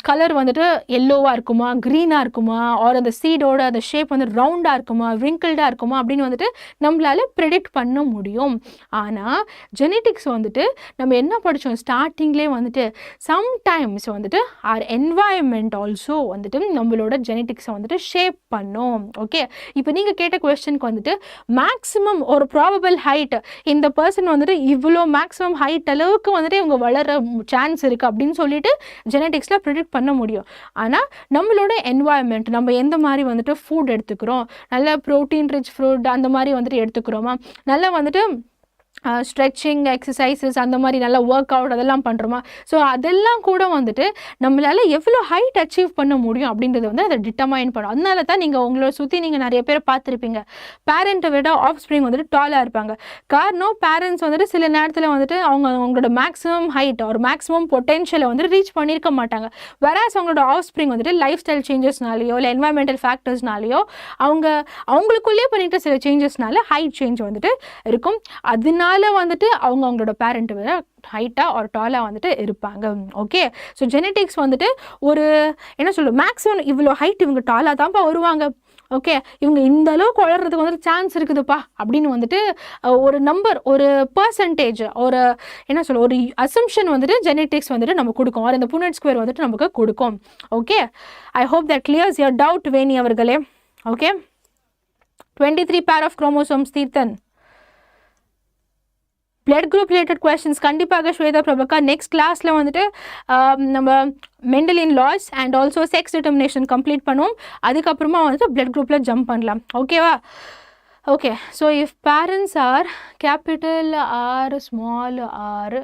கலர் வந்துட்டு எல்லோவாக இருக்குமா, க்ரீனாக இருக்குமா, ஆர் அந்த சீடோட அந்த ஷேப் வந்து ரவுண்டாக இருக்குமா, விங்கிள்டாக இருக்குமா அப்படின்னு வந்துட்டு நம்மளால் ப்ரிடிக்ட் பண்ண முடியும். ஆனால் ஜெனட்டிக்ஸ் வந்துட்டு நம்ம என்ன படித்தோம் ஸ்டார்டிங்லேயே வந்துட்டு, சம்டைம்ஸ் வந்துட்டு ஆர் என்வாயன்மெண்ட் ஆல்சோ வந்துட்டு நம்மளோட ஜெனட்டிக்ஸை வந்துட்டு ஷேப் பண்ணோம். ஓகே, இப்போ நீங்கள் கேட்ட கொஸ்டினுக்கு வந்துட்டு மேக்ஸிமம் மேக்ஸிமம் ஒரு ப்ராபபிள் ஹைட், இந்த பர்சன் வந்துட்டு இவ்வளோ மேக்ஸிமம் ஹைட் அளவுக்கு வந்துட்டு இவங்க வளர சான்ஸ் இருக்குது அப்படின்னு சொல்லிட்டு ஜெனட்டிக்ஸில் ப்ரிடிக்ட் பண்ண முடியும். ஆனால் நம்மளோட என்வாயன்மெண்ட், நம்ம எந்த மாதிரி வந்துட்டு ஃபுட் எடுத்துக்கிறோம், நல்ல ப்ரோட்டீன் ரிச் ஃபுட் அந்த மாதிரி வந்துட்டு எடுத்துக்கிறோமா, நல்லா வந்துட்டு ஸ்ட்ரெச்சிங் எக்ஸசைசஸ் அந்த மாதிரி நல்லா ஒர்க் அவுட் அதெல்லாம் பண்ணுறோமா, ஸோ அதெல்லாம் கூட வந்துட்டு நம்மளால் எவ்வளோ ஹைட் அச்சீவ் பண்ண முடியும் அப்படின்றது வந்து அதை டிட்டர்மைன் பண்ணும். அதனால தான் நீங்கள் உங்களோட சுற்றி நீங்கள் நிறைய பேர் பார்த்துருப்பீங்க, பேரண்ட்டை விட ஆஃப் ஸ்ப்ரிங் வந்துட்டு டாலாக இருப்பாங்க. காரணம் பேரண்ட்ஸ் வந்துட்டு சில நேரத்தில் வந்துட்டு அவங்களோட மேக்ஸிமம் ஹைட் ஒரு மேக்ஸிமம் பொட்டென்ஷியலை வந்துட்டு ரீச் பண்ணியிருக்க மாட்டாங்க. வேறாஸ் அவங்களோட ஆஃப் ஸ்ப்ரிங் வந்துட்டு லைஃப் ஸ்டைல் சேஞ்சஸ்னாலேயோ இல்லை என்வாயன்மெண்டல் ஃபேக்டர்ஸ்னாலேயோ அவங்களுக்குள்ளேயே பண்ணிட்டு சில சேஞ்சஸ்னால ஹைட் சேஞ்ச் வந்துட்டு இருக்கும். அதனால வந்துட்டு அவங்களோட பேரண்ட்டை விட ஹைட்டாக ஒரு டாலாக வந்துட்டு இருப்பாங்க. ஓகே, ஸோ ஜெனட்டிக்ஸ் வந்துட்டு ஒரு என்ன சொல்லுவோம், மேக்ஸிமம் இவ்வளோ ஹைட் இவங்க டாலாக தான்ப்பா வருவாங்க, ஓகே இவங்க இந்த அளவுக்கு வளர்கிறதுக்கு வந்துட்டு சான்ஸ் இருக்குதுப்பா அப்படின்னு வந்துட்டு ஒரு நம்பர், ஒரு பர்சன்டேஜ், ஒரு என்ன சொல்ல, ஒரு அசம்ஷன் வந்துட்டு ஜெனட்டிக்ஸ் வந்துட்டு நம்ம கொடுக்கும், ஒரு இந்த புனட் ஸ்கொயர் வந்துட்டு நமக்கு கொடுக்கும். Okay, I hope that clears your doubt Veni அவர்களே. Okay, 23 pair of chromosomes Theerthan. Blood group related questions கண்டிப்பாக ஸ்வேதா பிரபகா நெக்ஸ்ட் கிளாஸில் வந்துட்டு நம்ம மெண்டலின் laws and also sex determination complete பண்ணுவோம். அதுக்கப்புறமா வந்துட்டு பிளட் குரூப்பில் ஜம்ப் பண்ணலாம். ஓகேவா? Okay, so if parents are capital R small R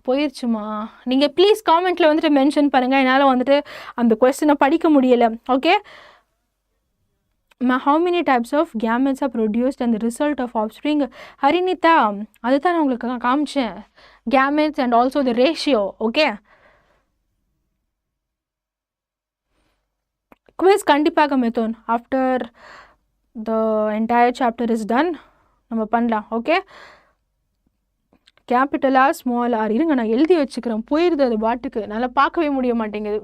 போயிடுச்சுமா, நீங்கள் ப்ளீஸ் காமெண்ட்டில் வந்துட்டு மென்ஷன் பண்ணுங்கள், என்னால் வந்துட்டு அந்த கொஸ்டினை படிக்க முடியலை. Okay, how many types of gametes are produced and the result of offspring? ஹரினிதா, அதுதான் நான் உங்களுக்கு காமிச்சேன், gametes and also the ratio. Okay, quiz கண்டிப்பாக மெத்தோன் after the entire chapter is done நம்ம பண்ணலாம். ஓகே, கேபிட்டலா ஸ்மால் ஆர், இருங்க நான் எழுதி வச்சுக்கிறேன், போயிடுது அது பாட்டுக்கு, நல்லா பார்க்கவே முடிய மாட்டேங்குது.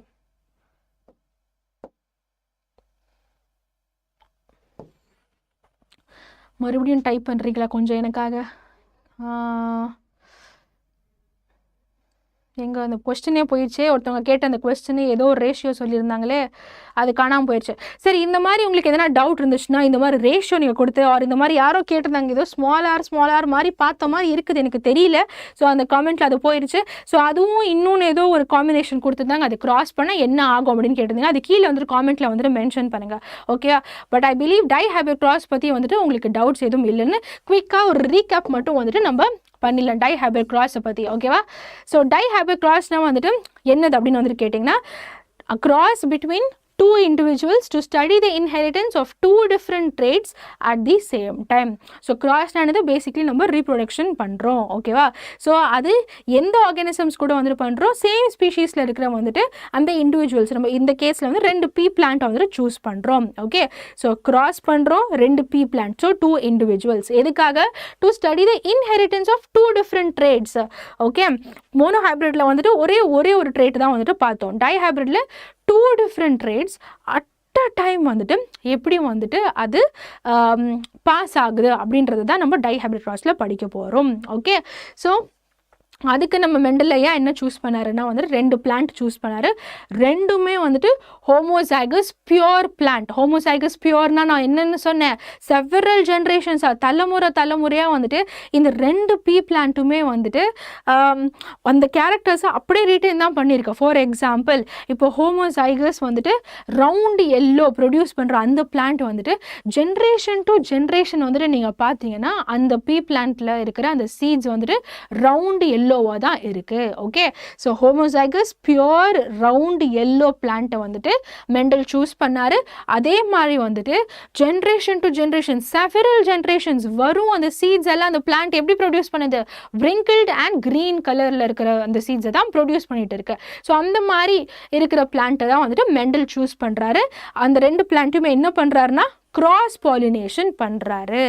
மறுபடியும் டைப் பண்ணுறீங்களா கொஞ்சம் எனக்காக? எங்கே அந்த கொஸ்டினே போயிடுச்சே, ஒருத்தவங்க கேட்ட அந்த கொஸ்டினு ஏதோ ஒரு ரேஷியோ சொல்லியிருந்தாங்களே, அது காணாமல் போயிடுச்சு. சரி, இந்த மாதிரி உங்களுக்கு எதனா டவுட் இருந்துச்சுன்னா இந்த மாதிரி ரேஷியோ நீங்கள் கொடுத்து, ஆர் இந்த மாதிரி யாரோ கேட்டிருந்தாங்க, ஏதோ ஸ்மால் ஆர் மாதிரி பார்த்த மாதிரி இருக்குது, எனக்கு தெரியல, ஸோ அந்த காமெண்ட்டில் அது போயிடுச்சு. ஸோ அதுவும் இன்னொன்று ஏதோ ஒரு காம்பினேஷன் கொடுத்துருந்தாங்க, அது கிராஸ் பண்ணால் என்ன ஆகும் அப்படின்னு கேட்டிருந்தீங்க, அது கீழே வந்துட்டு காமெண்ட்டில் வந்துட்டு மென்ஷன் பண்ணுங்கள். Okay, but I believe dihybrid cross பற்றி வந்துட்டு உங்களுக்கு டவுட்ஸ் எதுவும் இல்லைன்னு குயிக்காக ஒரு ரீகேப் மட்டும் வந்துட்டு நம்ம பண்ணிடலாம் டைஹாபிட் கிராஸை பற்றி. ஓகேவா? ஸோ டைஹாபிட் கிராஸ்னால் வந்துட்டு என்னது அப்படின்னு வந்துட்டு கேட்டிங்கன்னா, cross between two individuals to study the inheritance of two different traits at the same time. So cross ஆனது பேசிக்லி நம்ம ரீப்ரொடக்ஷன் பண்ணுறோம். ஓகேவா? ஸோ அது எந்த ஆர்கானிசம்ஸ் கூட வந்துட்டு பண்ணுறோம், சேம் ஸ்பீஷீஸில் இருக்கிற வந்துட்டு அந்த இண்டிவிஜுவல்ஸ், நம்ம இந்த கேஸில் வந்து 2 பீ பிளான்ட் வந்துட்டு சூஸ் பண்ணுறோம். ஓகே, ஸோ கிராஸ் பண்ணுறோம் 2 பீ பிளான்ட், ஸோ 2 இண்டிவிஜுவல்ஸ். எதுக்காக? To study the inheritance of 2 different traits. Okay, mono ஹைப்ரிட்டில் வந்துட்டு ஒரே ஒரு ட்ரேட் தான் வந்துட்டு பார்த்தோம். டை ஹைப்ரிட்டில் 2 different traits at a time வந்துட்டு எப்படி வந்துட்டு அது பாஸ் ஆகுது அப்படின்றது தான் நம்ம டைஹைப்ரிட் கிராஸில் படிக்க போகிறோம். ஓகே, ஸோ அதுக்கு நம்ம மெண்டலையா என்ன சூஸ் பண்ணாருன்னா வந்துட்டு 2 பிளான்ட் சூஸ் பண்ணாரு. ரெண்டுமே வந்துட்டு ஹோமோசைகஸ் பியூர் பிளான்ட். ஹோமோசைகஸ் பியூர்னா நான் என்னென்னு சொன்னேன், செவரல் ஜென்ரேஷன்ஸாக தலைமுறையாக வந்துட்டு இந்த 2 பீ பிளான்ட்டுமே வந்துட்டு அந்த கேரக்டர்ஸை அப்படியே ரீட்டைன் தான் பண்ணியிருக்கேன். ஃபார் எக்ஸாம்பிள், இப்போ ஹோமோசைகஸ் வந்துட்டு ரவுண்டு எல்லோ ப்ரொடியூஸ் பண்ணுற அந்த பிளான்ட் வந்துட்டு ஜென்ரேஷன் டு ஜென்ரேஷன் வந்துட்டு நீங்கள் பார்த்தீங்கன்னா அந்த பீ பிளான்ட்டில் இருக்கிற அந்த சீட்ஸ் வந்துட்டு ரவுண்டு எல்லோவாக தான் இருக்குது. Okay, so homozygous pure round yellow பிளான்ட்டை வந்துட்டு மெண்டல் சூஸ் பண்ணார். அதே மாதிரி வந்துட்டு generation to generation several generations வரும் அந்த சீட்ஸ் எல்லாம் அந்த பிளான்ட் எப்படி ப்ரொடியூஸ் பண்ணுது, wrinkled அண்ட் க்ரீன் கலரில் இருக்கிற அந்த சீட்ஸை தான் ப்ரொடியூஸ் பண்ணிட்டு இருக்கு. ஸோ அந்த மாதிரி இருக்கிற பிளான்ட்டை தான் வந்துட்டு மெண்டல் சூஸ் பண்ணுறாரு. அந்த 2 பிளான்ட்டுமே என்ன பண்ணுறாருன்னா கிராஸ் பாலினேஷன் பண்ணுறாரு.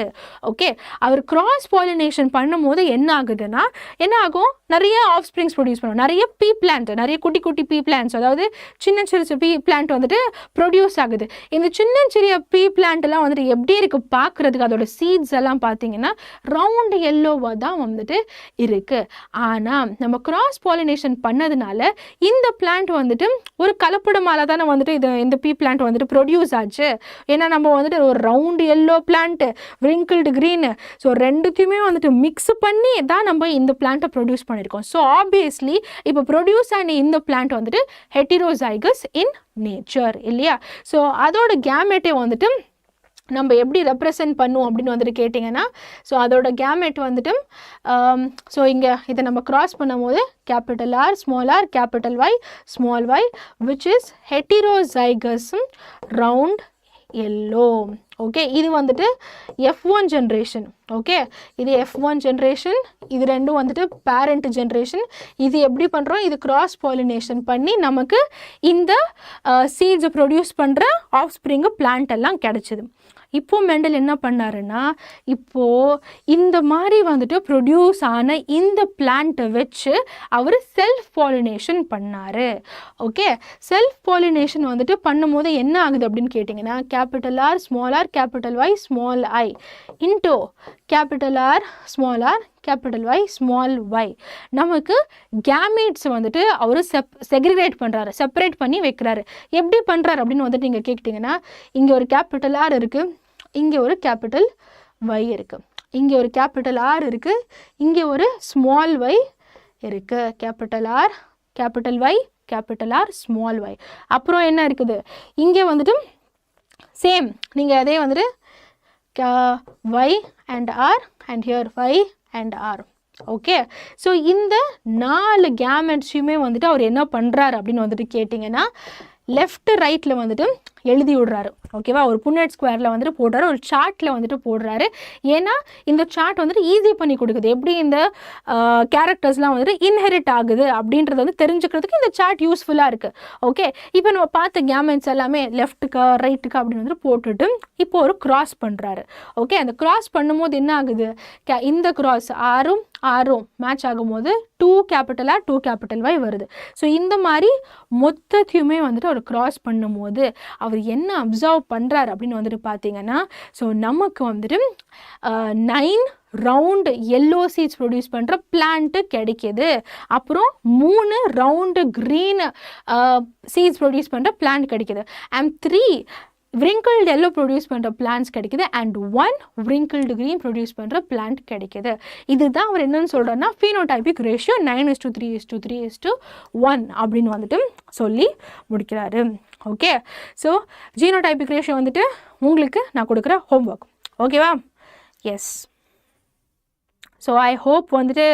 ஓகே, அவர் கிராஸ் பாலினேஷன் பண்ணும் போது என்ன ஆகுதுன்னா என்ன ஆகும், நிறைய ஆஃப் ஸ்ப்ரிங்ஸ் ப்ரொடியூஸ் பண்ணும், நிறைய பீ பிளான்ட், நிறைய குட்டி குட்டி பீ பிளான்ட்ஸ், அதாவது சின்ன சின்ன பீ பிளான்ட் வந்துட்டு ப்ரொடியூஸ் ஆகுது. இந்த சின்ன சிறிய பீ பிளான்ட்லாம் வந்துட்டு எப்படி இருக்குது பார்க்குறதுக்கு, அதோட சீட்ஸ் எல்லாம் பார்த்தீங்கன்னா ரவுண்டு எல்லோவாக தான் வந்துட்டு இருக்குது. ஆனால் நம்ம கிராஸ் பாலினேஷன் பண்ணதுனால இந்த பிளான்ட் வந்துட்டு ஒரு கலப்படமால தானே வந்துட்டு இந்த பீ பிளான்ட் வந்துட்டு ப்ரொடியூஸ் ஆச்சு. ஏன்னா நம்ம வந்துட்டு ஒரு round yellow plant, wrinkled green, so ரெண்டுத்தையுமே வந்துட்டு மிக்ஸ் பண்ணி தான் நம்ம இந்த பிளான்ட்டை ப்ரொடியூஸ் பண்ணியிருக்கோம். ஸோ ஆப்வியஸ்லி இப்போ ப்ரொடியூஸ் ஆன இந்த பிளான்ட் வந்துட்டு ஹெட்டிரோசைகஸ் இன் நேச்சர் இல்லையா. ஸோ அதோட கேமெட்டை வந்துட்டு நம்ம எப்படி ரெப்ரசன்ட் பண்ணுவோம் அப்படின்னு வந்துட்டு கேட்டிங்கன்னா, ஸோ அதோட கேமெட் வந்துட்டு ஸோ இங்கே இதை நம்ம கிராஸ் பண்ணும்போது capital R capital Y small y which is heterozygous round yellow. Okay, இது வந்துட்டு F1 ஜென்ரேஷன். ஓகே, இது F1 ஜென்ரேஷன், இது ரெண்டும் வந்துட்டு பேரண்ட் ஜென்ரேஷன். இது எப்படி பண்ணுறோம், இது கிராஸ் பாலினேஷன் பண்ணி நமக்கு இந்த சீட்ஸை ப்ரொடியூஸ் பண்ணுற ஆஃப் ஸ்ப்ரிங்கு பிளான்ட் எல்லாம் கிடச்சிது. இப்போ மெண்டல் என்ன பண்ணாருன்னா, இப்போது இந்த மாதிரி வந்துட்டு ப்ரொடியூஸ் ஆன இந்த பிளான்ட்டை வச்சு அவர் செல்ஃப் பாலினேஷன் பண்ணார். ஓகே, செல்ஃப் பாலினேஷன் வந்துட்டு பண்ணும்போது என்ன ஆகுது அப்படின்னு கேட்டிங்கன்னா, capital R capital Y small I into capital R capital Y small y நமக்கு கேமீட்ஸ் வந்துட்டு அவர் செக்ரிகேட் பண்ணுறாரு, செப்பரேட் பண்ணி வைக்கிறாரு. எப்படி பண்ணுறாரு அப்படின்னு வந்துட்டு நீங்கள் கேட்டிங்கன்னா, இங்கே ஒரு கேபிட்டல் ஆர் இருக்குது, இங்கே ஒரு கேபிட்டல் Y இருக்குது, இங்கே ஒரு கேபிட்டல் ஆர் இருக்குது, இங்கே ஒரு ஸ்மால் y இருக்குது. Capital R capital Y capital R small y. அப்புறம் என்ன இருக்குது, இங்கே வந்துட்டு சேம் நீங்கள் அதே வந்துட்டு Y and R and here Y and R. Okay, so இந்த 4 கேமெட்ஸுமே வந்துட்டு அவர் என்ன பண்ணுறாரு அப்படின்னு வந்துட்டு கேட்டிங்கன்னா, லெஃப்ட் ரைட்டில் வந்துட்டு எழுதி விடுறாரு. ஓகேவா, ஒரு புன்னட் ஸ்கொயரில் வந்துட்டு போடுறாரு, ஒரு சார்ட்டில் வந்துட்டு போடுறாரு. ஏன்னா இந்த சார்ட் வந்துட்டு ஈஸி பண்ணி கொடுக்குது, எப்படி இந்த கேரக்டர்ஸ்லாம் வந்துட்டு இன்ஹெரிட் ஆகுது அப்படின்றது வந்து தெரிஞ்சுக்கிறதுக்கு இந்த சார்ட் யூஸ்ஃபுல்லாக இருக்குது. ஓகே, இப்போ நம்ம பார்த்த கேமெட்ஸ் எல்லாமே லெஃப்ட்டுக்கா ரைட்டுக்கா அப்படின்னு வந்துட்டு போட்டுட்டு இப்போ ஒரு கிராஸ் பண்ணுறாரு. ஓகே, அந்த கிராஸ் பண்ணும்போது என்ன ஆகுது, இந்த கிராஸ் ஆரும் மேட்ச் ஆகும்போது 2 கேபிட்டல் ஆர் 2 கேபிட்டல் Y வருது. ஸோ இந்த மாதிரி மொத்தத்தையுமே வந்துட்டு அவர் கிராஸ் பண்ணும்போது அவர் என்ன அப்சர்வ் பண்ணுறாரு அப்படின்னு வந்துட்டு பார்த்தீங்கன்னா, ஸோ நமக்கு வந்துட்டு 9 ரவுண்டு எல்லோ சீட்ஸ் ப்ரொடியூஸ் பண்ணுற பிளான்ட்டு கிடைக்கிது. அப்புறம் 3 ரவுண்டு க்ரீன் சீட்ஸ் ப்ரொடியூஸ் பண்ணுற பிளான்ட் கிடைக்கிது. அண்ட் 3 wrinkled yellow ப்ரொடியூஸ் பண்ணுற பிளான்ட்ஸ் கிடைக்குது. அண்ட் 1 wrinkled green ப்ரொடியூஸ் பண்ணுற பிளான்ட் கிடைக்கிது. இதுதான் அவர் என்னன்னு சொல்கிறோன்னா phenotypic ratio 9:3:3:1 அப்படின்னு வந்துட்டு சொல்லி முடிக்கிறாரு. ஓகே, ஸோ ஜீனோடைபிக் ரேஷியோ வந்துட்டு உங்களுக்கு நான் கொடுக்குற ஹோம்ஒர்க். ஓகேவா? எஸ். ஸோ ஐ ஹோப் வந்துட்டு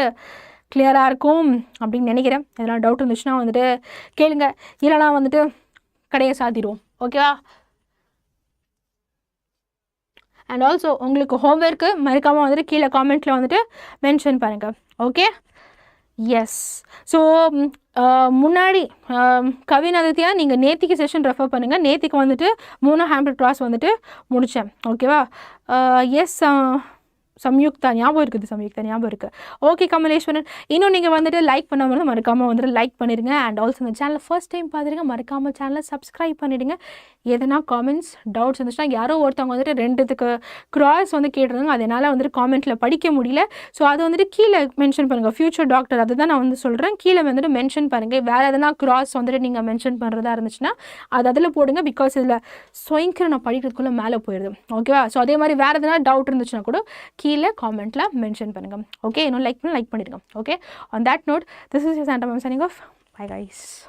கிளியராக இருக்கும் அப்படின்னு நினைக்கிறேன். எதனா டவுட் இருந்துச்சுன்னா வந்துட்டு கேளுங்க, இல்லைனா வந்துட்டு கடையை சாத்திடுவோம். ஓகேவா? அண்ட் ஆல்சோ உங்களுக்கு ஹோம்ஒர்க்கு மறக்காமல் வந்துட்டு கீழே காமெண்ட்டில் வந்துட்டு மென்ஷன் பண்ணுங்கள். Okay, S. ஸோ முன்னாடி கவிநதித்தியா நீங்கள் நேத்திக்கு செஷன் ரெஃபர் பண்ணுங்கள். நேத்திக்கு வந்துட்டு 3 ஹேம்பிள் கிராஸ் வந்துட்டு முடித்தேன். ஓகேவா? எஸ், சம்யுக்தா ஞாபகம் இருக்குது. ஓகே கமலேஸ்வரன், இன்னும் நீங்கள் வந்துட்டு லைக் பண்ணாமல் மறக்காமல் வந்துட்டு லைக் பண்ணிடுங்க. அண்ட் ஆல்சோ இந்த சேனலை ஃபர்ஸ்ட் டைம் பார்த்துருங்க, மறக்காமல் சேனலை சப்ஸ்கிரைப் பண்ணிவிடுங்க. எதனா காமெண்ட்ஸ் டவுட்ஸ் இருந்துச்சுன்னா, யாரோ ஒருத்தவங்க வந்துட்டு 2த்துக்கு கிராஸ் வந்து கேட்டிருந்தாங்க, அதனால் வந்துட்டு காமெண்ட்டில் படிக்க முடியல. ஸோ அது வந்துட்டு கீழே மென்ஷன் பண்ணுங்கள். ஃபியூச்சர் டாக்டர் அதுதான் நான் வந்து சொல்கிறேன், கீழே வந்துட்டு மென்ஷன் பண்ணுங்கள். வேறு எதனா கிராஸ் வந்துட்டு நீங்கள் மென்ஷன் பண்ணுறதா இருந்துச்சுன்னா அது அதில் போடுங்க. பிகாஸ் இதில் ஸ்வயங்கிற நான் படிக்கிறதுக்குள்ளே மேலே போயிடுது. ஓகேவா? ஸோ அதே மாதிரி வேறு எதனா டவுட் இருந்துச்சுன்னா கூட கீழே காமெண்ட்டில் மென்ஷன் பண்ணுங்கள். ஓகே, இன்னும் லைக் பண்ணிடுங்க. Okay, on that note, this is Sandra Ma'am signing off. Bye guys.